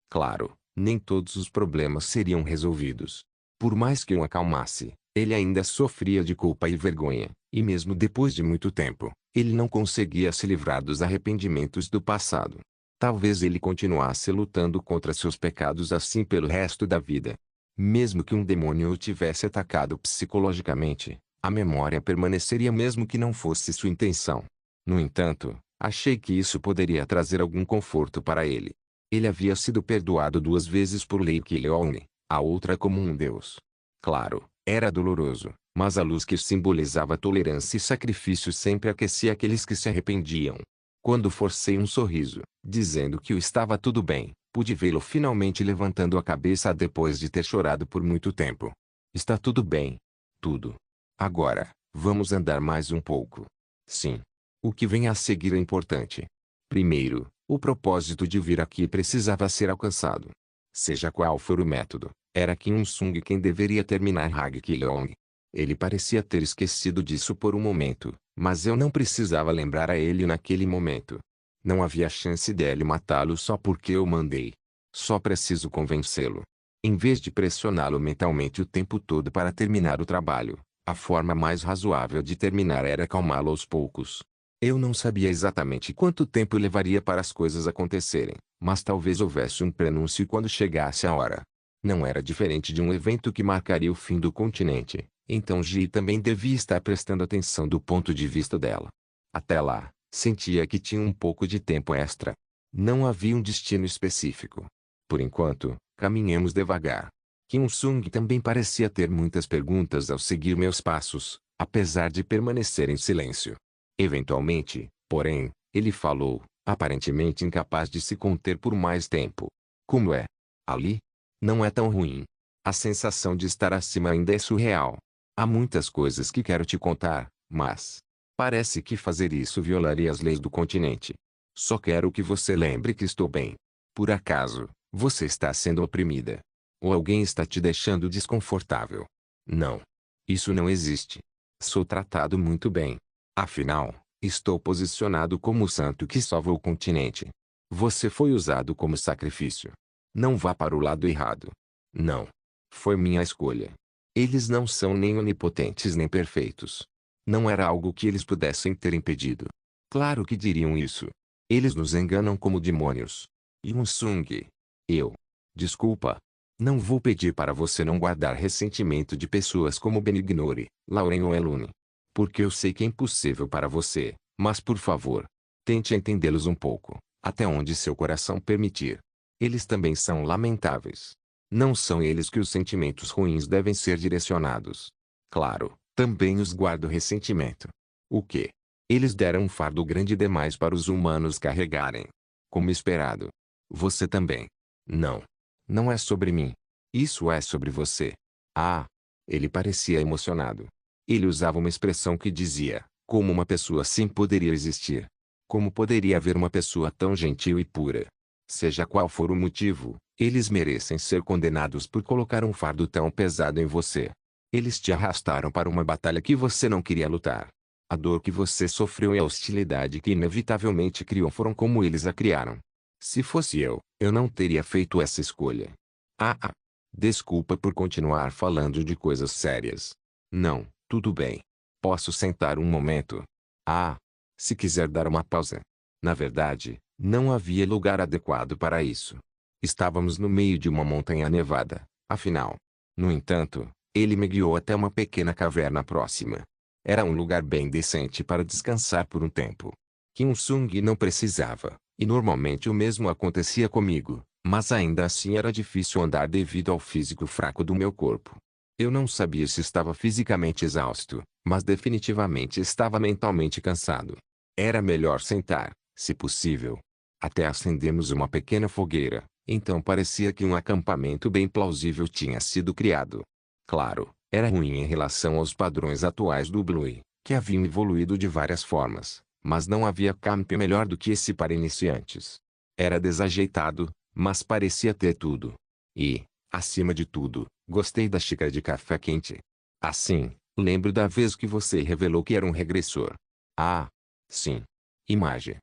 Claro, nem todos os problemas seriam resolvidos. Por mais que o acalmasse, ele ainda sofria de culpa e vergonha, e mesmo depois de muito tempo, ele não conseguia se livrar dos arrependimentos do passado. Talvez ele continuasse lutando contra seus pecados assim pelo resto da vida. Mesmo que um demônio o tivesse atacado psicologicamente, a memória permaneceria mesmo que não fosse sua intenção. No entanto, achei que isso poderia trazer algum conforto para ele. Ele havia sido perdoado 2 vezes por Lake Leone, a outra como um deus. Claro, era doloroso, mas a luz que simbolizava tolerância e sacrifício sempre aquecia aqueles que se arrependiam. Quando forcei um sorriso, dizendo que estava tudo bem, pude vê-lo finalmente levantando a cabeça depois de ter chorado por muito tempo. Está tudo bem. Tudo. Agora, vamos andar mais um pouco. Sim. O que vem a seguir é importante. Primeiro, o propósito de vir aqui precisava ser alcançado. Seja qual for o método, era Kim Il-sung quem deveria terminar Hag Ki-leong. Ele parecia ter esquecido disso por um momento, mas eu não precisava lembrar a ele naquele momento. Não havia chance dele matá-lo só porque eu mandei. Só preciso convencê-lo. Em vez de pressioná-lo mentalmente o tempo todo para terminar o trabalho, a forma mais razoável de terminar era acalmá-lo aos poucos. Eu não sabia exatamente quanto tempo levaria para as coisas acontecerem, mas talvez houvesse um prenúncio quando chegasse a hora. Não era diferente de um evento que marcaria o fim do continente, então Ji também devia estar prestando atenção do ponto de vista dela. Até lá, sentia que tinha um pouco de tempo extra. Não havia um destino específico. Por enquanto, caminhemos devagar. Kim Il-sung também parecia ter muitas perguntas ao seguir meus passos, apesar de permanecer em silêncio. Eventualmente, porém, ele falou, aparentemente incapaz de se conter por mais tempo. Como é? Ali? Não é tão ruim. A sensação de estar acima ainda é surreal. Há muitas coisas que quero te contar, mas parece que fazer isso violaria as leis do continente. Só quero que você lembre que estou bem. Por acaso, você está sendo oprimida? Ou alguém está te deixando desconfortável? Não. Isso não existe. Sou tratado muito bem. Afinal, estou posicionado como o santo que salva o continente. Você foi usado como sacrifício. Não vá para o lado errado. Não. Foi minha escolha. Eles não são nem onipotentes nem perfeitos. Não era algo que eles pudessem ter impedido. Claro que diriam isso. Eles nos enganam como demônios. Il-sung. Eu. Desculpa. Não vou pedir para você não guardar ressentimento de pessoas como Benignore, Lauren ou Elune. Porque eu sei que é impossível para você, mas por favor, tente entendê-los um pouco, até onde seu coração permitir. Eles também são lamentáveis. Não são eles que os sentimentos ruins devem ser direcionados. Claro, também os guardo ressentimento. O quê? Eles deram um fardo grande demais para os humanos carregarem. Como esperado. Você também. Não. Não é sobre mim. Isso é sobre você. Ah! Ele parecia emocionado. Ele usava uma expressão que dizia, como uma pessoa assim poderia existir? Como poderia haver uma pessoa tão gentil e pura? Seja qual for o motivo, eles merecem ser condenados por colocar um fardo tão pesado em você. Eles te arrastaram para uma batalha que você não queria lutar. A dor que você sofreu e a hostilidade que inevitavelmente criou foram como eles a criaram. Se fosse eu não teria feito essa escolha. Ah! Desculpa por continuar falando de coisas sérias. Não, tudo bem. Posso sentar um momento? Ah, se quiser dar uma pausa. Na verdade, não havia lugar adequado para isso. Estávamos no meio de uma montanha nevada, afinal. No entanto, ele me guiou até uma pequena caverna próxima. Era um lugar bem decente para descansar por um tempo. Kim Sung não precisava, e normalmente o mesmo acontecia comigo, mas ainda assim era difícil andar devido ao físico fraco do meu corpo. Eu não sabia se estava fisicamente exausto, mas definitivamente estava mentalmente cansado. Era melhor sentar, se possível. Até acendemos uma pequena fogueira, então parecia que um acampamento bem plausível tinha sido criado. Claro, era ruim em relação aos padrões atuais do Blue, que haviam evoluído de várias formas, mas não havia camp melhor do que esse para iniciantes. Era desajeitado, mas parecia ter tudo. E, acima de tudo, gostei da xícara de café quente. Assim, lembro da vez que você revelou que era um regressor. Ah, sim. Imagem.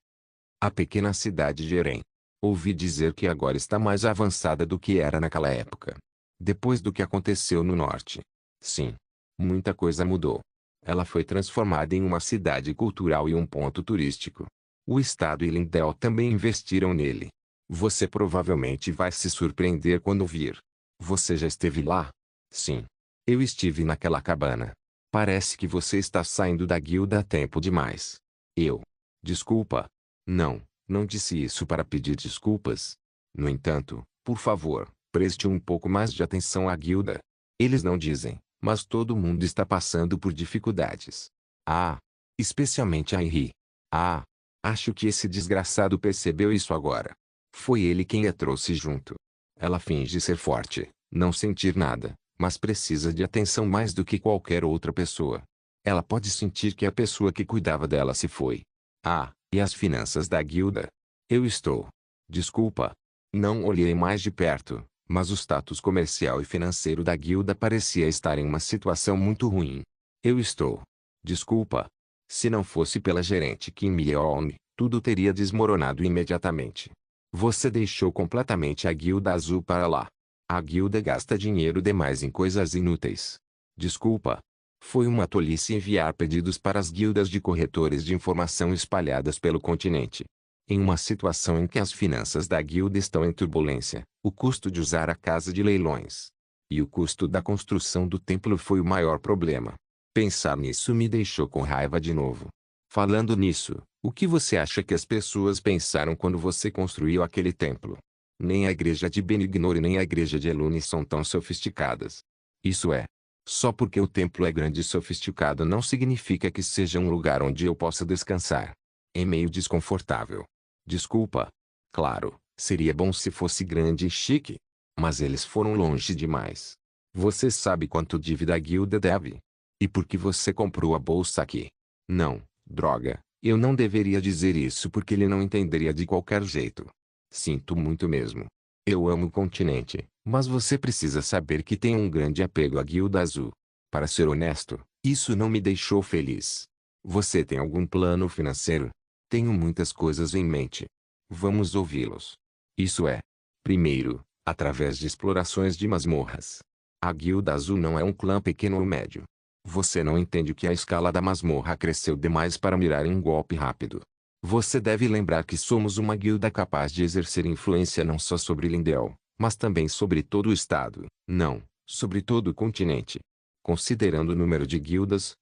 A pequena cidade de Eren. Ouvi dizer que agora está mais avançada do que era naquela época. Depois do que aconteceu no norte. Sim. Muita coisa mudou. Ela foi transformada em uma cidade cultural e um ponto turístico. O estado e Lindell também investiram nele. Você provavelmente vai se surpreender quando vir. Você já esteve lá? Sim. Eu estive naquela cabana. Parece que você está saindo da guilda há tempo demais. Eu. Desculpa. Não disse isso para pedir desculpas. No entanto, por favor, preste um pouco mais de atenção à guilda. Eles não dizem, mas todo mundo está passando por dificuldades. Ah, especialmente a Henry. Ah, acho que esse desgraçado percebeu isso agora. Foi ele quem a trouxe junto. Ela finge ser forte, não sentir nada, mas precisa de atenção mais do que qualquer outra pessoa. Ela pode sentir que a pessoa que cuidava dela se foi. Ah, e as finanças da guilda? Eu estou. Desculpa. Não olhei mais de perto, mas o status comercial e financeiro da guilda parecia estar em uma situação muito ruim. Eu estou. Desculpa. Se não fosse pela gerente Kim Myeon, tudo teria desmoronado imediatamente. Você deixou completamente a guilda azul para lá. A guilda gasta dinheiro demais em coisas inúteis. Desculpa. Foi uma tolice enviar pedidos para as guildas de corretores de informação espalhadas pelo continente. Em uma situação em que as finanças da guilda estão em turbulência, o custo de usar a casa de leilões e o custo da construção do templo foi o maior problema. Pensar nisso me deixou com raiva de novo. Falando nisso, o que você acha que as pessoas pensaram quando você construiu aquele templo? Nem a igreja de Benignor e nem a igreja de Elune são tão sofisticadas. Isso é. Só porque o templo é grande e sofisticado não significa que seja um lugar onde eu possa descansar. É meio desconfortável. Desculpa. Claro, seria bom se fosse grande e chique. Mas eles foram longe demais. Você sabe quanto dívida a guilda deve? E por que você comprou a bolsa aqui? Não, droga, eu não deveria dizer isso porque ele não entenderia de qualquer jeito. Sinto muito mesmo. Eu amo o continente, mas você precisa saber que tenho um grande apego à Guilda Azul. Para ser honesto, isso não me deixou feliz. Você tem algum plano financeiro? Tenho muitas coisas em mente. Vamos ouvi-los. Isso é. Primeiro, através de explorações de masmorras. A Guilda Azul não é um clã pequeno ou médio. Você não entende que a escala da masmorra cresceu demais para mirar em um golpe rápido. Você deve lembrar que somos uma guilda capaz de exercer influência não só sobre Lindell, mas também sobre todo o estado, não, sobre todo o continente. Considerando o número de guildas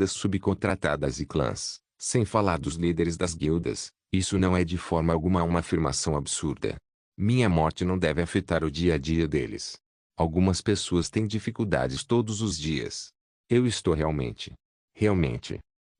subcontratadas e clãs, sem falar dos líderes das guildas, isso não é de forma alguma uma afirmação absurda. Minha morte não deve afetar o dia a dia deles. Algumas pessoas têm dificuldades todos os dias. Eu estou realmente.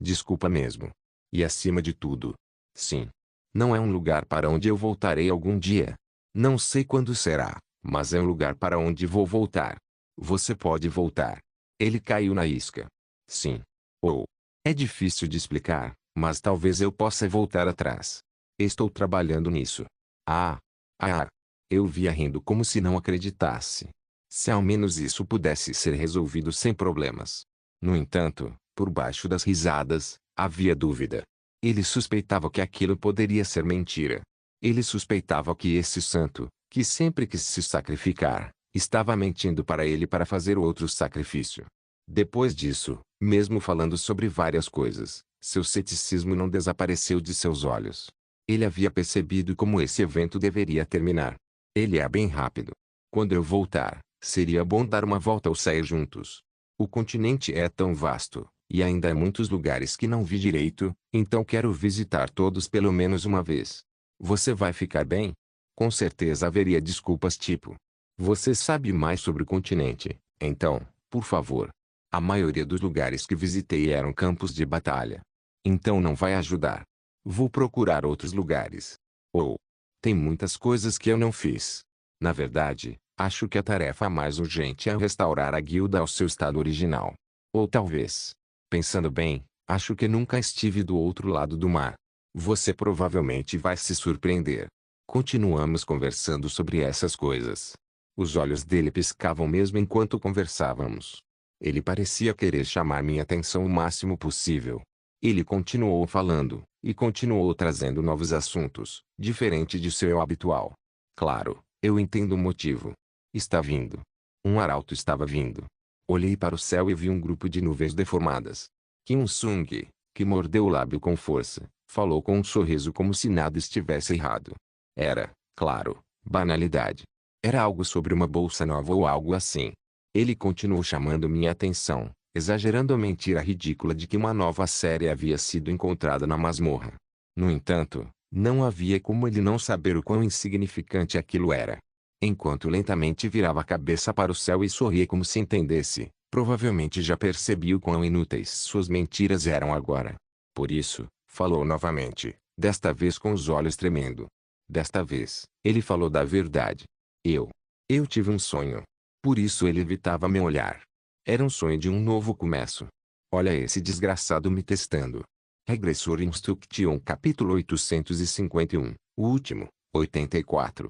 Desculpa mesmo. E acima de tudo, sim. Não é um lugar para onde eu voltarei algum dia. Não sei quando será, mas é um lugar para onde vou voltar. Você pode voltar. Ele caiu na isca. Sim. Ou. É difícil de explicar, mas talvez eu possa voltar atrás. Estou trabalhando nisso. Ah. Ah. Eu via rindo como se não acreditasse. Se ao menos isso pudesse ser resolvido sem problemas. No entanto, por baixo das risadas, havia dúvida. Ele suspeitava que aquilo poderia ser mentira. Ele suspeitava que esse santo, que sempre quis se sacrificar, estava mentindo para ele para fazer outro sacrifício. Depois disso, mesmo falando sobre várias coisas, Seu ceticismo não desapareceu de seus olhos. Ele havia percebido como esse evento deveria terminar. Ele é bem rápido. Quando eu voltar, seria bom dar uma volta ou sair juntos. O continente é tão vasto, e ainda há muitos lugares que não vi direito, então quero visitar todos pelo menos uma vez. Você vai ficar bem? Com certeza haveria desculpas tipo: você sabe mais sobre o continente, então, por favor. A maioria dos lugares que visitei eram campos de batalha. Então não vai ajudar. Vou procurar outros lugares. Ou, tem muitas coisas que eu não fiz. Na verdade, acho que a tarefa mais urgente é restaurar a guilda ao seu estado original. Ou talvez, pensando bem, acho que nunca estive do outro lado do mar. Você provavelmente vai se surpreender. Continuamos conversando sobre essas coisas. Os olhos dele piscavam mesmo enquanto conversávamos. Ele parecia querer chamar minha atenção o máximo possível. Ele continuou falando, e continuou trazendo novos assuntos, diferente de seu habitual. Claro, eu entendo o motivo. Está vindo. Um arauto estava vindo. Olhei para o céu e vi um grupo de nuvens deformadas. Kim Sung, que mordeu o lábio com força, falou com um sorriso como se nada estivesse errado. Era, claro, banalidade. Era algo sobre uma bolsa nova ou algo assim. Ele continuou chamando minha atenção, exagerando a mentira ridícula de que uma nova série havia sido encontrada na masmorra. No entanto, não havia como ele não saber o quão insignificante aquilo era. Enquanto lentamente virava a cabeça para o céu e sorria como se entendesse, provavelmente já percebi o quão inúteis suas mentiras eram agora. Por isso, falou novamente, desta vez com os olhos tremendo. Desta vez, ele falou da verdade. Eu tive um sonho. Por isso ele evitava me olhar. Era um sonho de um novo começo. Olha esse desgraçado me testando. Regressor Instruction capítulo 851, o último, 84.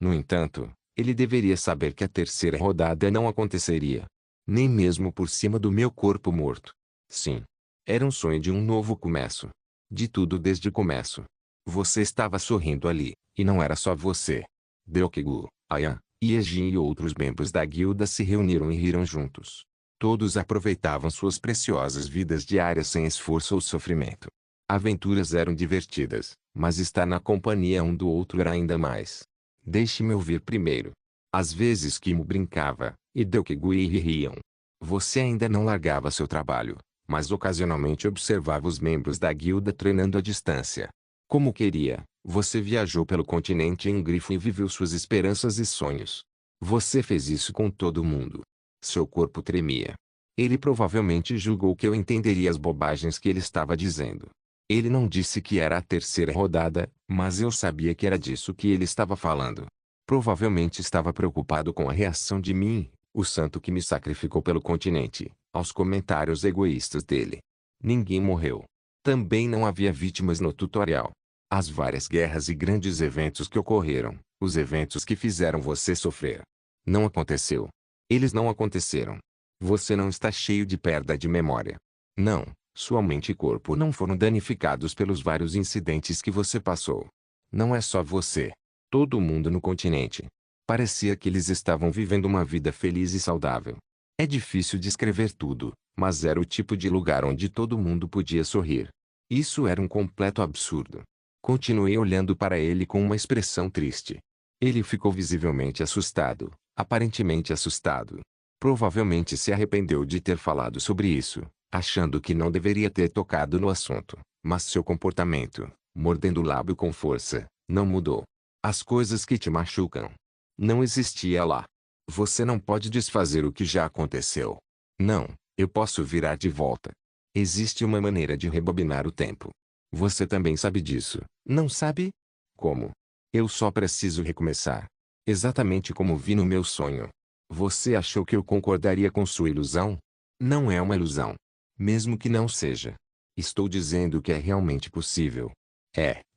No entanto, ele deveria saber que a terceira rodada não aconteceria. Nem mesmo por cima do meu corpo morto. Sim. Era um sonho de um novo começo. De tudo desde o começo. Você estava sorrindo ali, e não era só você. Deokigu, Ayan, Yejin e outros membros da guilda se reuniram e riram juntos. Todos aproveitavam suas preciosas vidas diárias sem esforço ou sofrimento. Aventuras eram divertidas, mas estar na companhia um do outro era ainda mais. Deixe-me ouvir primeiro. Às vezes Kimo brincava, e Deokigu e Ri riam. Você ainda não largava seu trabalho, mas ocasionalmente observava os membros da guilda treinando à distância. Como queria, você viajou pelo continente em grifo e viveu suas esperanças e sonhos. Você fez isso com todo mundo. Seu corpo tremia. Ele provavelmente julgou que eu entenderia as bobagens que ele estava dizendo. Ele não disse que era a terceira rodada, mas eu sabia que era disso que ele estava falando. Provavelmente estava preocupado com a reação de mim, o santo que me sacrificou pelo continente, aos comentários egoístas dele. Ninguém morreu. Também não havia vítimas no tutorial. As várias guerras e grandes eventos que ocorreram, os eventos que fizeram você sofrer. Não aconteceu. Eles não aconteceram. Você não está cheio de perda de memória. Não, sua mente e corpo não foram danificados pelos vários incidentes que você passou. Não é só você. Todo mundo no continente. Parecia que eles estavam vivendo uma vida feliz e saudável. É difícil descrever tudo, mas era o tipo de lugar onde todo mundo podia sorrir. Isso era um completo absurdo. Continuei olhando para ele com uma expressão triste. Ele ficou visivelmente assustado, aparentemente assustado. Provavelmente se arrependeu de ter falado sobre isso, achando que não deveria ter tocado no assunto, mas seu comportamento, mordendo o lábio com força, não mudou. As coisas que te machucam. Não existia lá. Você não pode desfazer o que já aconteceu. Não, eu posso virar de volta. Existe uma maneira de rebobinar o tempo. Você também sabe disso, não sabe? Como? Eu só preciso recomeçar. Exatamente como vi no meu sonho. Você achou que eu concordaria com sua ilusão? Não é uma ilusão. Mesmo que não seja. Estou dizendo que é realmente possível.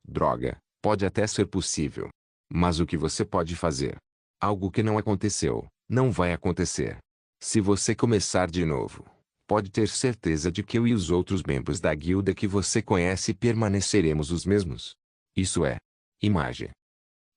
Droga, pode até ser possível. Mas o que você pode fazer? Algo que não aconteceu, não vai acontecer. Se você começar de novo, pode ter certeza de que eu e os outros membros da guilda que você conhece permaneceremos os mesmos. Isso é imagem.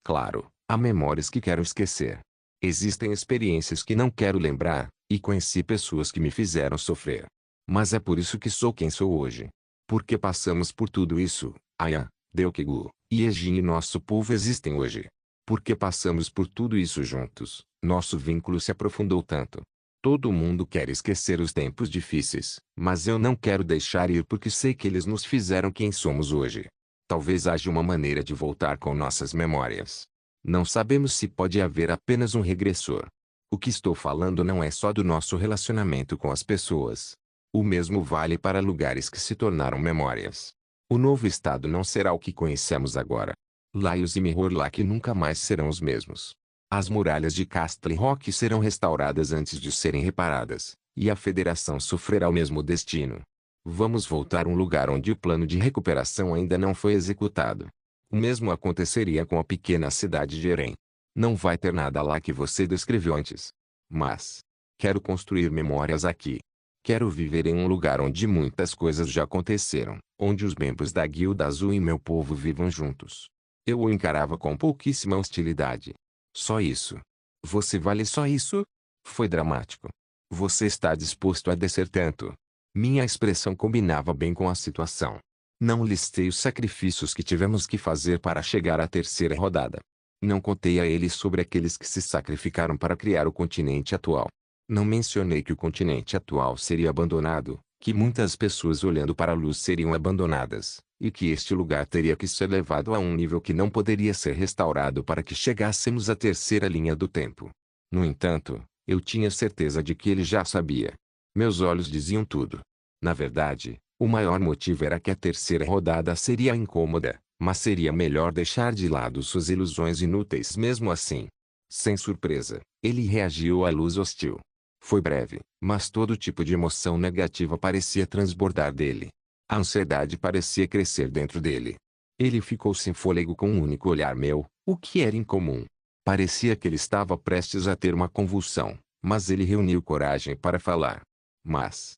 Claro, há memórias que quero esquecer. Existem experiências que não quero lembrar, e conheci pessoas que me fizeram sofrer. Mas é por isso que sou quem sou hoje. Por que passamos por tudo isso? Aya, Deokegu, e Ejin e nosso povo existem hoje. Por que passamos por tudo isso juntos? Nosso vínculo se aprofundou tanto. Todo mundo quer esquecer os tempos difíceis, mas eu não quero deixar ir porque sei que eles nos fizeram quem somos hoje. Talvez haja uma maneira de voltar com nossas memórias. Não sabemos se pode haver apenas um regressor. O que estou falando não é só do nosso relacionamento com as pessoas. O mesmo vale para lugares que se tornaram memórias. O novo estado não será o que conhecemos agora. Laios e Mihorlak nunca mais serão os mesmos. As muralhas de Castle Rock serão restauradas antes de serem reparadas, e a Federação sofrerá o mesmo destino. Vamos voltar a um lugar onde o plano de recuperação ainda não foi executado. O mesmo aconteceria com a pequena cidade de Eren. Não vai ter nada lá que você descreveu antes. Mas quero construir memórias aqui. Quero viver em um lugar onde muitas coisas já aconteceram, onde os membros da Guilda Azul e meu povo vivam juntos. Eu o encarava com pouquíssima hostilidade. Só isso. Você vale só isso? Foi dramático. Você está disposto a descer tanto? Minha expressão combinava bem com a situação. Não listei os sacrifícios que tivemos que fazer para chegar à terceira rodada. Não contei a ele sobre aqueles que se sacrificaram para criar o continente atual. Não mencionei que o continente atual seria abandonado, que muitas pessoas olhando para a luz seriam abandonadas, e que este lugar teria que ser levado a um nível que não poderia ser restaurado para que chegássemos à terceira linha do tempo. No entanto, eu tinha certeza de que ele já sabia. Meus olhos diziam tudo. Na verdade, o maior motivo era que a terceira rodada seria incômoda, mas seria melhor deixar de lado suas ilusões inúteis mesmo assim. Sem surpresa, ele reagiu à luz hostil. Foi breve, mas todo tipo de emoção negativa parecia transbordar dele. A ansiedade parecia crescer dentro dele. Ele ficou sem fôlego com um único olhar meu, o que era incomum. Parecia que ele estava prestes a ter uma convulsão, mas ele reuniu coragem para falar. Mas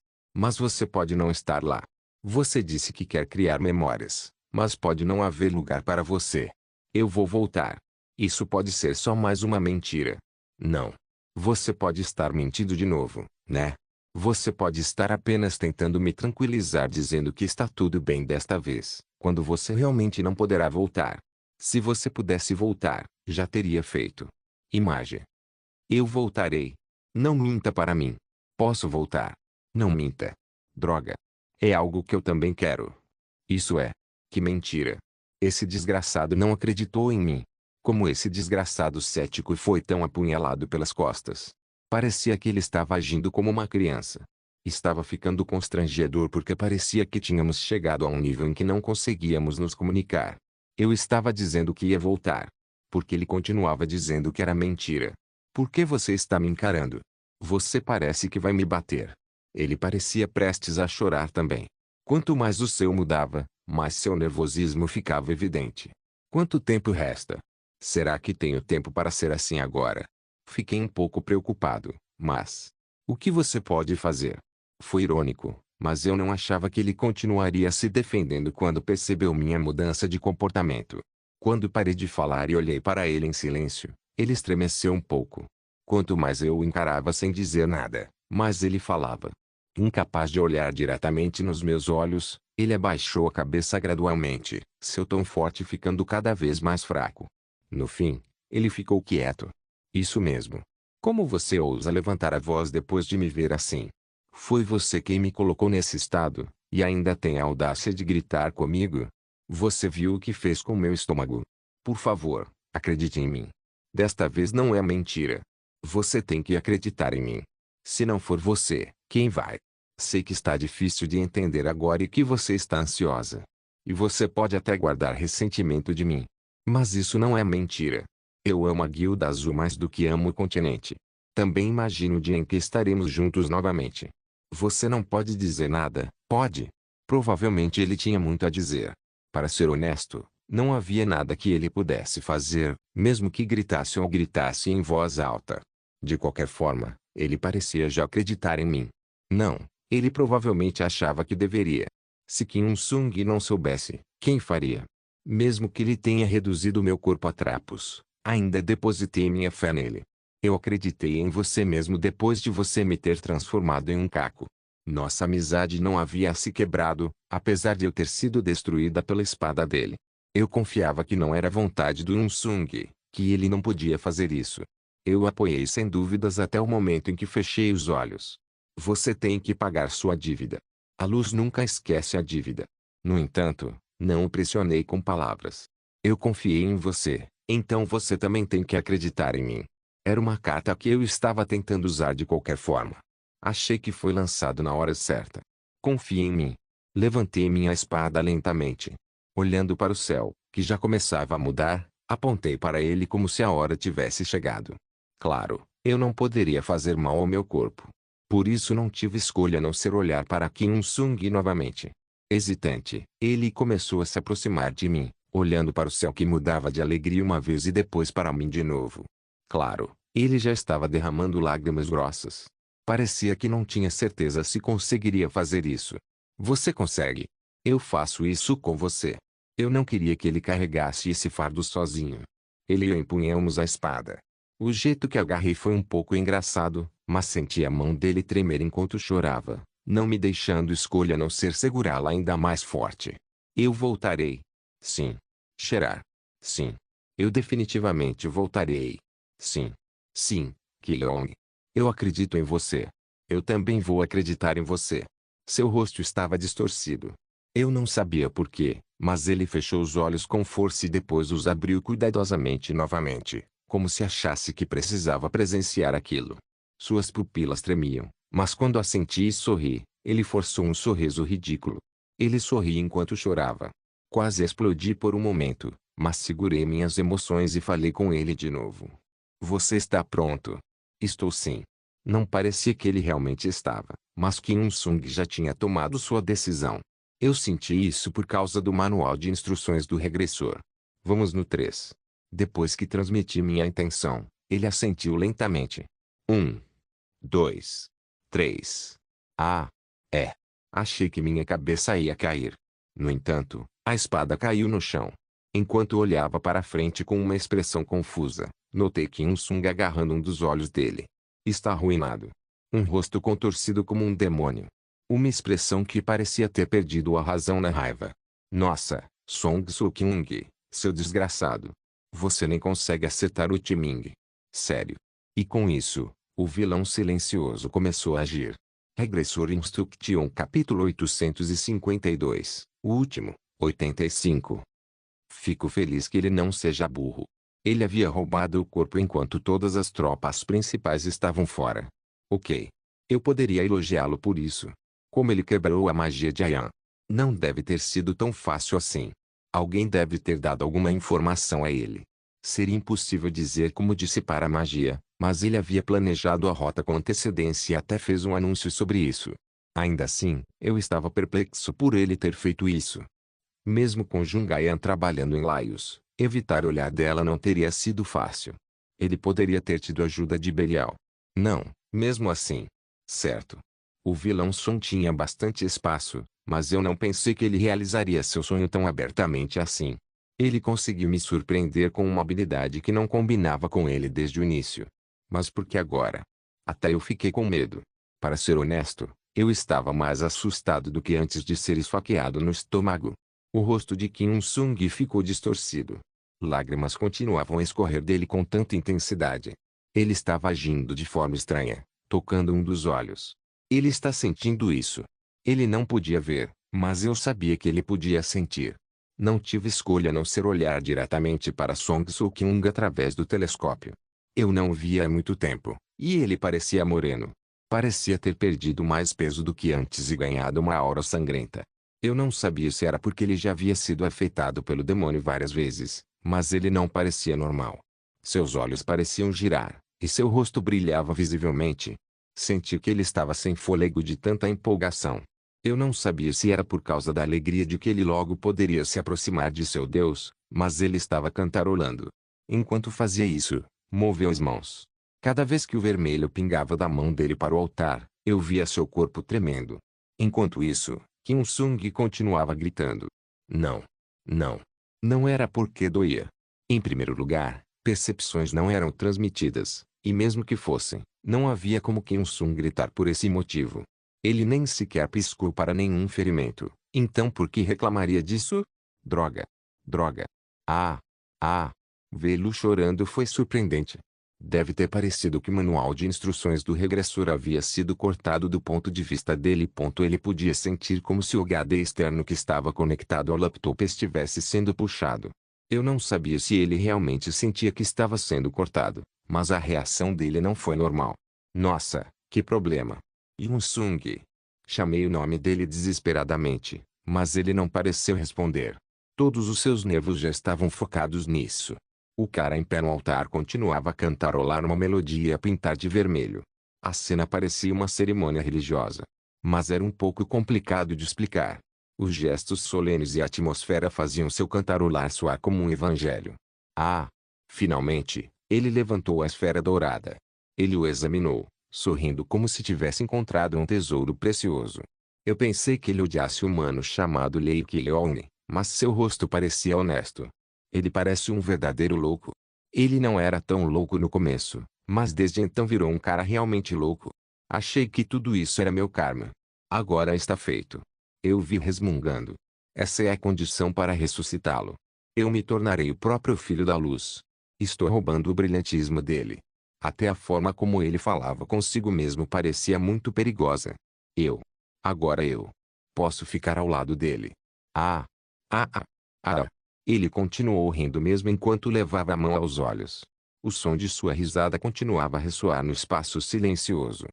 você pode não estar lá. Você disse que quer criar memórias, mas pode não haver lugar para você. Eu vou voltar. Isso pode ser só mais uma mentira. Não. Você pode estar mentindo de novo, né? Você pode estar apenas tentando me tranquilizar dizendo que está tudo bem desta vez, quando você realmente não poderá voltar. Se você pudesse voltar, já teria feito. Imagem. Eu voltarei. Não minta para mim. Posso voltar. Não minta. Droga. É algo que eu também quero. Isso é. Que mentira. Esse desgraçado não acreditou em mim. Como esse desgraçado cético foi tão apunhalado pelas costas. Parecia que ele estava agindo como uma criança. Estava ficando constrangedor porque parecia que tínhamos chegado a um nível em que não conseguíamos nos comunicar. Eu estava dizendo que ia voltar. Porque ele continuava dizendo que era mentira. Por que você está me encarando? Você parece que vai me bater. Ele parecia prestes a chorar também. Quanto mais o seu mudava, mais seu nervosismo ficava evidente. Quanto tempo resta? Será que tenho tempo para ser assim agora? Fiquei um pouco preocupado, mas o que você pode fazer? Foi irônico, mas eu não achava que ele continuaria se defendendo quando percebeu minha mudança de comportamento. Quando parei de falar e olhei para ele em silêncio, ele estremeceu um pouco. Quanto mais eu o encarava sem dizer nada, mais ele falava. Incapaz de olhar diretamente nos meus olhos, ele abaixou a cabeça gradualmente, seu tom forte ficando cada vez mais fraco. No fim, ele ficou quieto. Isso mesmo. Como você ousa levantar a voz depois de me ver assim? Foi você quem me colocou nesse estado, e ainda tem a audácia de gritar comigo? Você viu o que fez com meu estômago? Por favor, acredite em mim. Desta vez não é mentira. Você tem que acreditar em mim. Se não for você, quem vai? Sei que está difícil de entender agora e que você está ansiosa. E você pode até guardar ressentimento de mim. Mas isso não é mentira. Eu amo a Guilda Azul mais do que amo o continente. Também imagino o dia em que estaremos juntos novamente. Você não pode dizer nada, pode? Provavelmente ele tinha muito a dizer. Para ser honesto, não havia nada que ele pudesse fazer, mesmo que gritasse ou gritasse em voz alta. De qualquer forma, ele parecia já acreditar em mim. Não, ele provavelmente achava que deveria. Se Kim Il-sung não soubesse, quem faria? Mesmo que ele tenha reduzido meu corpo a trapos, ainda depositei minha fé nele. Eu acreditei em você mesmo depois de você me ter transformado em um caco. Nossa amizade não havia se quebrado, apesar de eu ter sido destruída pela espada dele. Eu confiava que não era vontade do Unsung, que ele não podia fazer isso. Eu o apoiei sem dúvidas até o momento em que fechei os olhos. Você tem que pagar sua dívida. A luz nunca esquece a dívida. No entanto, não o pressionei com palavras. Eu confiei em você, então você também tem que acreditar em mim. Era uma carta que eu estava tentando usar de qualquer forma. Achei que foi lançado na hora certa. Confie em mim. Levantei minha espada lentamente. Olhando para o céu, que já começava a mudar, apontei para ele como se a hora tivesse chegado. Claro, eu não poderia fazer mal ao meu corpo. Por isso não tive escolha a não ser olhar para Kim Il-sung novamente. Hesitante, ele começou a se aproximar de mim, olhando para o céu que mudava de alegria uma vez e depois para mim de novo. Claro, ele já estava derramando lágrimas grossas. Parecia que não tinha certeza se conseguiria fazer isso. Você consegue. Eu faço isso com você. Eu não queria que ele carregasse esse fardo sozinho. Ele e eu empunhamos a espada. O jeito que agarrei foi um pouco engraçado, mas senti a mão dele tremer enquanto chorava, não me deixando escolha a não ser segurá-la ainda mais forte. Eu voltarei. Sim. Cheirar. Sim. Eu definitivamente voltarei. Sim. Sim, Ki-Long. Eu acredito em você. Eu também vou acreditar em você. Seu rosto estava distorcido. Eu não sabia por quê, mas ele fechou os olhos com força e depois os abriu cuidadosamente novamente, como se achasse que precisava presenciar aquilo. Suas pupilas tremiam, mas quando assenti e sorri, ele forçou um sorriso ridículo. Ele sorria enquanto chorava. Quase explodi por um momento, mas segurei minhas emoções e falei com ele de novo. Você está pronto? Estou sim. Não parecia que ele realmente estava, mas Kim Il-sung já tinha tomado sua decisão. Eu senti isso por causa do manual de instruções do regressor. Vamos no 3. Depois que transmiti minha intenção, ele assentiu lentamente. 1, 2, 3. Ah, é. Achei que minha cabeça ia cair. No entanto, a espada caiu no chão. Enquanto olhava para frente com uma expressão confusa, notei Kim Il-sung agarrando um dos olhos dele. Está arruinado. Um rosto contorcido como um demônio. Uma expressão que parecia ter perdido a razão na raiva. Nossa, Song Soo-kyung, seu desgraçado. Você nem consegue acertar o timing. Sério. E com isso, o vilão silencioso começou a agir. Regressor Instruction capítulo 852, o último, 85. Fico feliz que ele não seja burro. Ele havia roubado o corpo enquanto todas as tropas principais estavam fora. Ok. Eu poderia elogiá-lo por isso. Como ele quebrou a magia de Ayan. Não deve ter sido tão fácil assim. Alguém deve ter dado alguma informação a ele. Seria impossível dizer como dissipar a magia, mas ele havia planejado a rota com antecedência e até fez um anúncio sobre isso. Ainda assim, eu estava perplexo por ele ter feito isso. Mesmo com Jungayan trabalhando em Laios, evitar olhar dela não teria sido fácil. Ele poderia ter tido ajuda de Belial. Não, mesmo assim. Certo. O vilão Sun tinha bastante espaço, mas eu não pensei que ele realizaria seu sonho tão abertamente assim. Ele conseguiu me surpreender com uma habilidade que não combinava com ele desde o início. Mas por que agora? Até eu fiquei com medo. Para ser honesto, eu estava mais assustado do que antes de ser esfaqueado no estômago. O rosto de Kim Il-sung ficou distorcido. Lágrimas continuavam a escorrer dele com tanta intensidade. Ele estava agindo de forma estranha, tocando um dos olhos. Ele está sentindo isso. Ele não podia ver, mas eu sabia que ele podia sentir. Não tive escolha a não ser olhar diretamente para Song Soo-kyung através do telescópio. Eu não o via há muito tempo, e ele parecia moreno. Parecia ter perdido mais peso do que antes e ganhado uma aura sangrenta. Eu não sabia se era porque ele já havia sido afetado pelo demônio várias vezes, mas ele não parecia normal. Seus olhos pareciam girar, e seu rosto brilhava visivelmente. Senti que ele estava sem fôlego de tanta empolgação. Eu não sabia se era por causa da alegria de que ele logo poderia se aproximar de seu Deus, mas ele estava cantarolando. Enquanto fazia isso, moveu as mãos. Cada vez que o vermelho pingava da mão dele para o altar, eu via seu corpo tremendo. Enquanto isso, Kim Il-sung continuava gritando. Não. Não. Não era porque doía. Em primeiro lugar, percepções não eram transmitidas, e mesmo que fossem, não havia como Kim Il-sung gritar por esse motivo. Ele nem sequer piscou para nenhum ferimento. Então por que reclamaria disso? Droga. Droga. Ah. Ah. Vê-lo chorando foi surpreendente. Deve ter parecido que o manual de instruções do regressor havia sido cortado do ponto de vista dele. Ele podia sentir como se o HD externo que estava conectado ao laptop estivesse sendo puxado. Eu não sabia se ele realmente sentia que estava sendo cortado, mas a reação dele não foi normal. Nossa, que problema. Yun-Sung. Chamei o nome dele desesperadamente, mas ele não pareceu responder. Todos os seus nervos já estavam focados nisso. O cara em pé no altar continuava a cantarolar uma melodia e a pintar de vermelho. A cena parecia uma cerimônia religiosa. Mas era um pouco complicado de explicar. Os gestos solenes e a atmosfera faziam seu cantarolar soar como um evangelho. Ah! Finalmente, ele levantou a esfera dourada. Ele o examinou, sorrindo como se tivesse encontrado um tesouro precioso. Eu pensei que ele odiasse o humano chamado Lei Kyeong, mas seu rosto parecia honesto. Ele parece um verdadeiro louco. Ele não era tão louco no começo, mas desde então virou um cara realmente louco. Achei que tudo isso era meu karma. Agora está feito. Eu vi resmungando. Essa é a condição para ressuscitá-lo. Eu me tornarei o próprio filho da luz. Estou roubando o brilhantismo dele. Até a forma como ele falava consigo mesmo parecia muito perigosa. Agora eu posso ficar ao lado dele. Ah! Ah! Ah! Ah! Ele continuou rindo mesmo enquanto levava a mão aos olhos. O som de sua risada continuava a ressoar no espaço silencioso.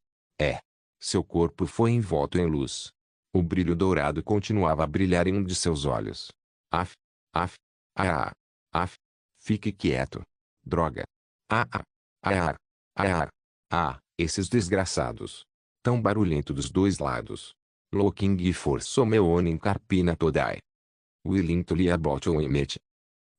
Seu corpo foi envolto em luz. O brilho dourado continuava a brilhar em um de seus olhos. Af. Af. Ah. Af. Fique quieto. Droga. Ah. Ah. Ah. Ah. Ah. Esses desgraçados. Tão barulhento dos dois lados. Looking for Someone Carpina Todai. Willing to lie about your image.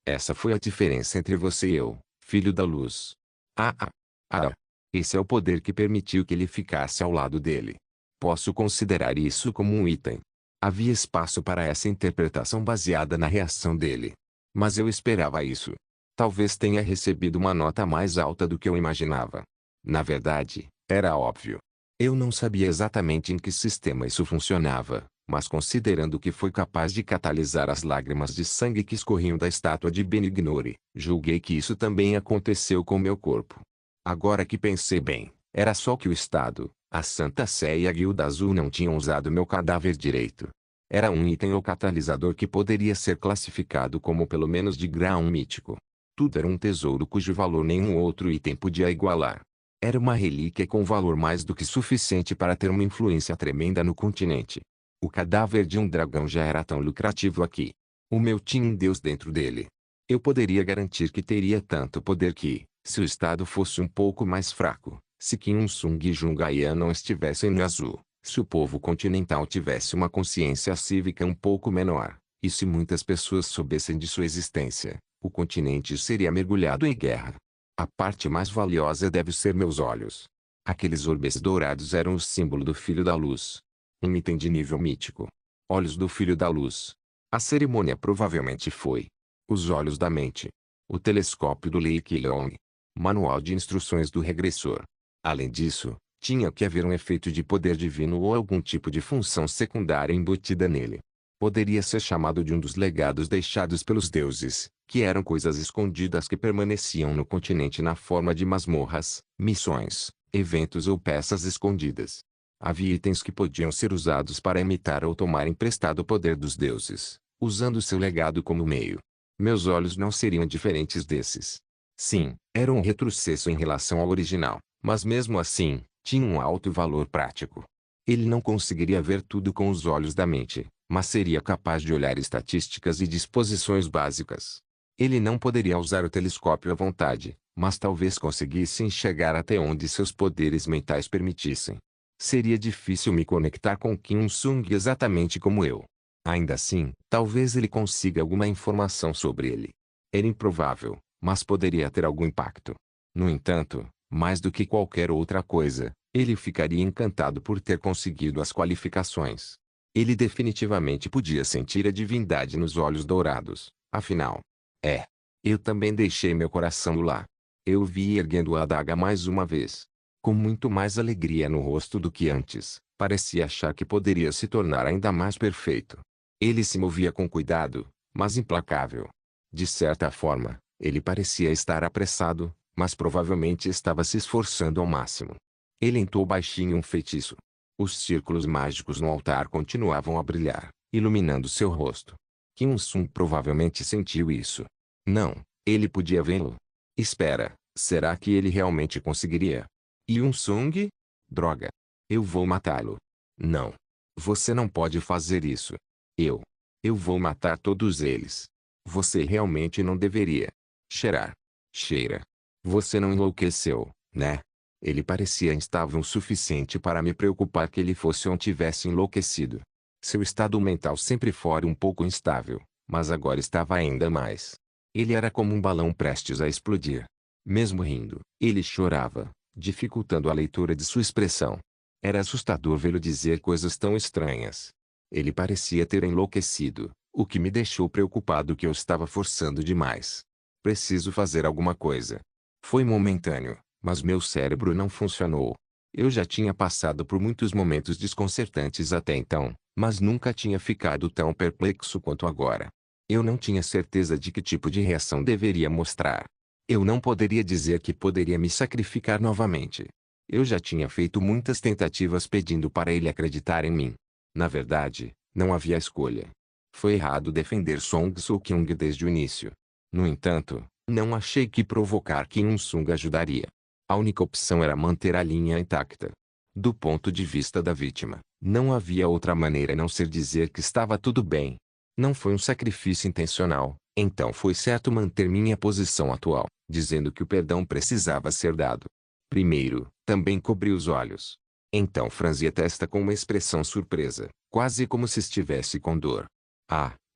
Essa foi a diferença entre você e eu, filho da luz. Ah. Ah. Ah. Esse é o poder que permitiu que ele ficasse ao lado dele. Posso considerar isso como um item. Havia espaço para essa interpretação baseada na reação dele. Mas eu esperava isso. Talvez tenha recebido uma nota mais alta do que eu imaginava. Na verdade, era óbvio. Eu não sabia exatamente em que sistema isso funcionava, mas considerando que foi capaz de catalisar as lágrimas de sangue que escorriam da estátua de Benignore, julguei que isso também aconteceu com meu corpo. Agora que pensei bem, era só que o Estado, a Santa Sé e a Guilda Azul não tinham usado meu cadáver direito. Era um item ou catalisador que poderia ser classificado como pelo menos de grau mítico. Tudo era um tesouro cujo valor nenhum outro item podia igualar. Era uma relíquia com valor mais do que suficiente para ter uma influência tremenda no continente. O cadáver de um dragão já era tão lucrativo aqui. O meu tinha um deus dentro dele. Eu poderia garantir que teria tanto poder que, se o Estado fosse um pouco mais fraco, se Kim Il-sung e Jun Gaian não estivessem no azul, se o povo continental tivesse uma consciência cívica um pouco menor, e se muitas pessoas soubessem de sua existência, o continente seria mergulhado em guerra. A parte mais valiosa deve ser meus olhos. Aqueles orbes dourados eram o símbolo do Filho da Luz. Um item de nível mítico. Olhos do Filho da Luz. A cerimônia provavelmente foi os olhos da mente. O telescópio do Lei Kyeong. Manual de instruções do regressor. Além disso, tinha que haver um efeito de poder divino ou algum tipo de função secundária embutida nele. Poderia ser chamado de um dos legados deixados pelos deuses, que eram coisas escondidas que permaneciam no continente na forma de masmorras, missões, eventos ou peças escondidas. Havia itens que podiam ser usados para imitar ou tomar emprestado o poder dos deuses, usando seu legado como meio. Meus olhos não seriam diferentes desses. Sim, era um retrocesso em relação ao original, mas mesmo assim, tinha um alto valor prático. Ele não conseguiria ver tudo com os olhos da mente, mas seria capaz de olhar estatísticas e disposições básicas. Ele não poderia usar o telescópio à vontade, mas talvez conseguisse enxergar até onde seus poderes mentais permitissem. Seria difícil me conectar com Kim Il-sung exatamente como eu. Ainda assim, talvez ele consiga alguma informação sobre ele. Era improvável, mas poderia ter algum impacto. No entanto, mais do que qualquer outra coisa, ele ficaria encantado por ter conseguido as qualificações. Ele definitivamente podia sentir a divindade nos olhos dourados, afinal. Eu também deixei meu coração lá. Eu vi erguendo a adaga mais uma vez. Com muito mais alegria no rosto do que antes, Parecia achar que poderia se tornar ainda mais perfeito. Ele se movia com cuidado, mas implacável. De certa forma, ele parecia estar apressado, mas provavelmente estava se esforçando ao máximo. Ele entoou baixinho um feitiço. Os círculos mágicos no altar continuavam a brilhar, iluminando seu rosto. Kyung-sung provavelmente sentiu isso. Não, ele podia vê-lo. Espera, será que ele realmente conseguiria? Kyung-sung? Droga. Eu vou matá-lo. Não. Você não pode fazer isso. Eu vou matar todos eles. Você realmente não deveria. Cheirar. Cheira. Você não enlouqueceu, né? Ele parecia instável o suficiente para me preocupar que ele fosse ou tivesse enlouquecido. Seu estado mental sempre fora um pouco instável, mas agora estava ainda mais. Ele era como um balão prestes a explodir. Mesmo rindo, ele chorava, dificultando a leitura de sua expressão. Era assustador vê-lo dizer coisas tão estranhas. Ele parecia ter enlouquecido, o que me deixou preocupado que eu estava forçando demais. Preciso fazer alguma coisa. Foi momentâneo, mas meu cérebro não funcionou. Eu já tinha passado por muitos momentos desconcertantes até então, mas nunca tinha ficado tão perplexo quanto agora. Eu não tinha certeza de que tipo de reação deveria mostrar. Eu não poderia dizer que poderia me sacrificar novamente. Eu já tinha feito muitas tentativas pedindo para ele acreditar em mim. Na verdade, não havia escolha. Foi errado defender Song Soo-kyung desde o início. No entanto, não achei que provocar Kim Il-sung ajudaria. A única opção era manter a linha intacta. Do ponto de vista da vítima, não havia outra maneira a não ser dizer que estava tudo bem. Não foi um sacrifício intencional, então foi certo manter minha posição atual, dizendo que o perdão precisava ser dado. Primeiro, também cobri os olhos. Então franzi a testa com uma expressão surpresa, quase como se estivesse com dor.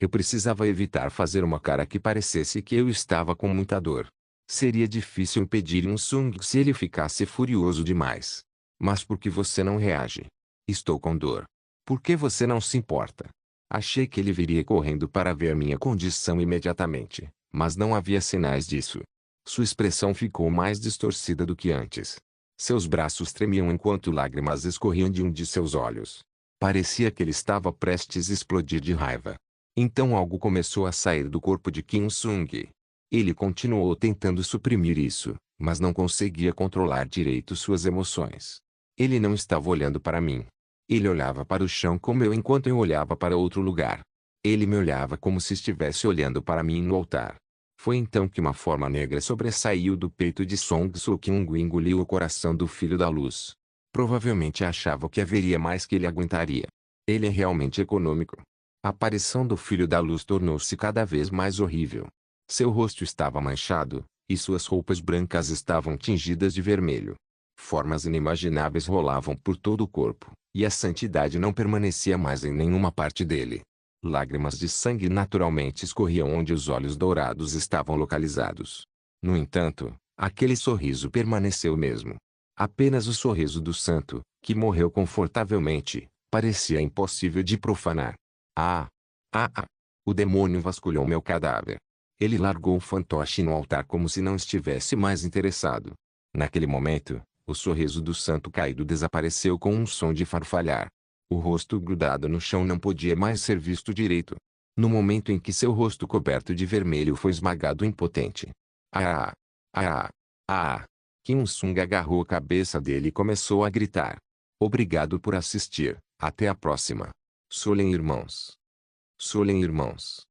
Eu precisava evitar fazer uma cara que parecesse que eu estava com muita dor. Seria difícil impedir Sung se ele ficasse furioso demais. Mas por que você não reage? Estou com dor. Por que você não se importa? Achei que ele viria correndo para ver minha condição imediatamente, mas não havia sinais disso. Sua expressão ficou mais distorcida do que antes. Seus braços tremiam enquanto lágrimas escorriam de um de seus olhos. Parecia que ele estava prestes a explodir de raiva. Então algo começou a sair do corpo de Kim Sung. Ele continuou tentando suprimir isso, mas não conseguia controlar direito suas emoções. Ele não estava olhando para mim. Ele olhava para o chão como eu enquanto eu olhava para outro lugar. Ele me olhava como se estivesse olhando para mim no altar. Foi então que uma forma negra sobressaiu do peito de Song Soo-kyung e engoliu o coração do filho da luz. Provavelmente achava que haveria mais que ele aguentaria. Ele é realmente econômico. A aparição do filho da luz tornou-se cada vez mais horrível. Seu rosto estava manchado, e suas roupas brancas estavam tingidas de vermelho. Formas inimagináveis rolavam por todo o corpo, e a santidade não permanecia mais em nenhuma parte dele. Lágrimas de sangue naturalmente escorriam onde os olhos dourados estavam localizados. No entanto, aquele sorriso permaneceu o mesmo. Apenas o sorriso do santo, que morreu confortavelmente, parecia impossível de profanar. O demônio vasculhou meu cadáver. Ele largou o fantoche no altar como se não estivesse mais interessado. Naquele momento, o sorriso do santo caído desapareceu com um som de farfalhar. O rosto grudado no chão não podia mais ser visto direito. No momento em que seu rosto coberto de vermelho foi esmagado impotente. Kim Il-sung agarrou a cabeça dele e começou a gritar. Obrigado por assistir, até a próxima. Solen irmãos. Solen irmãos.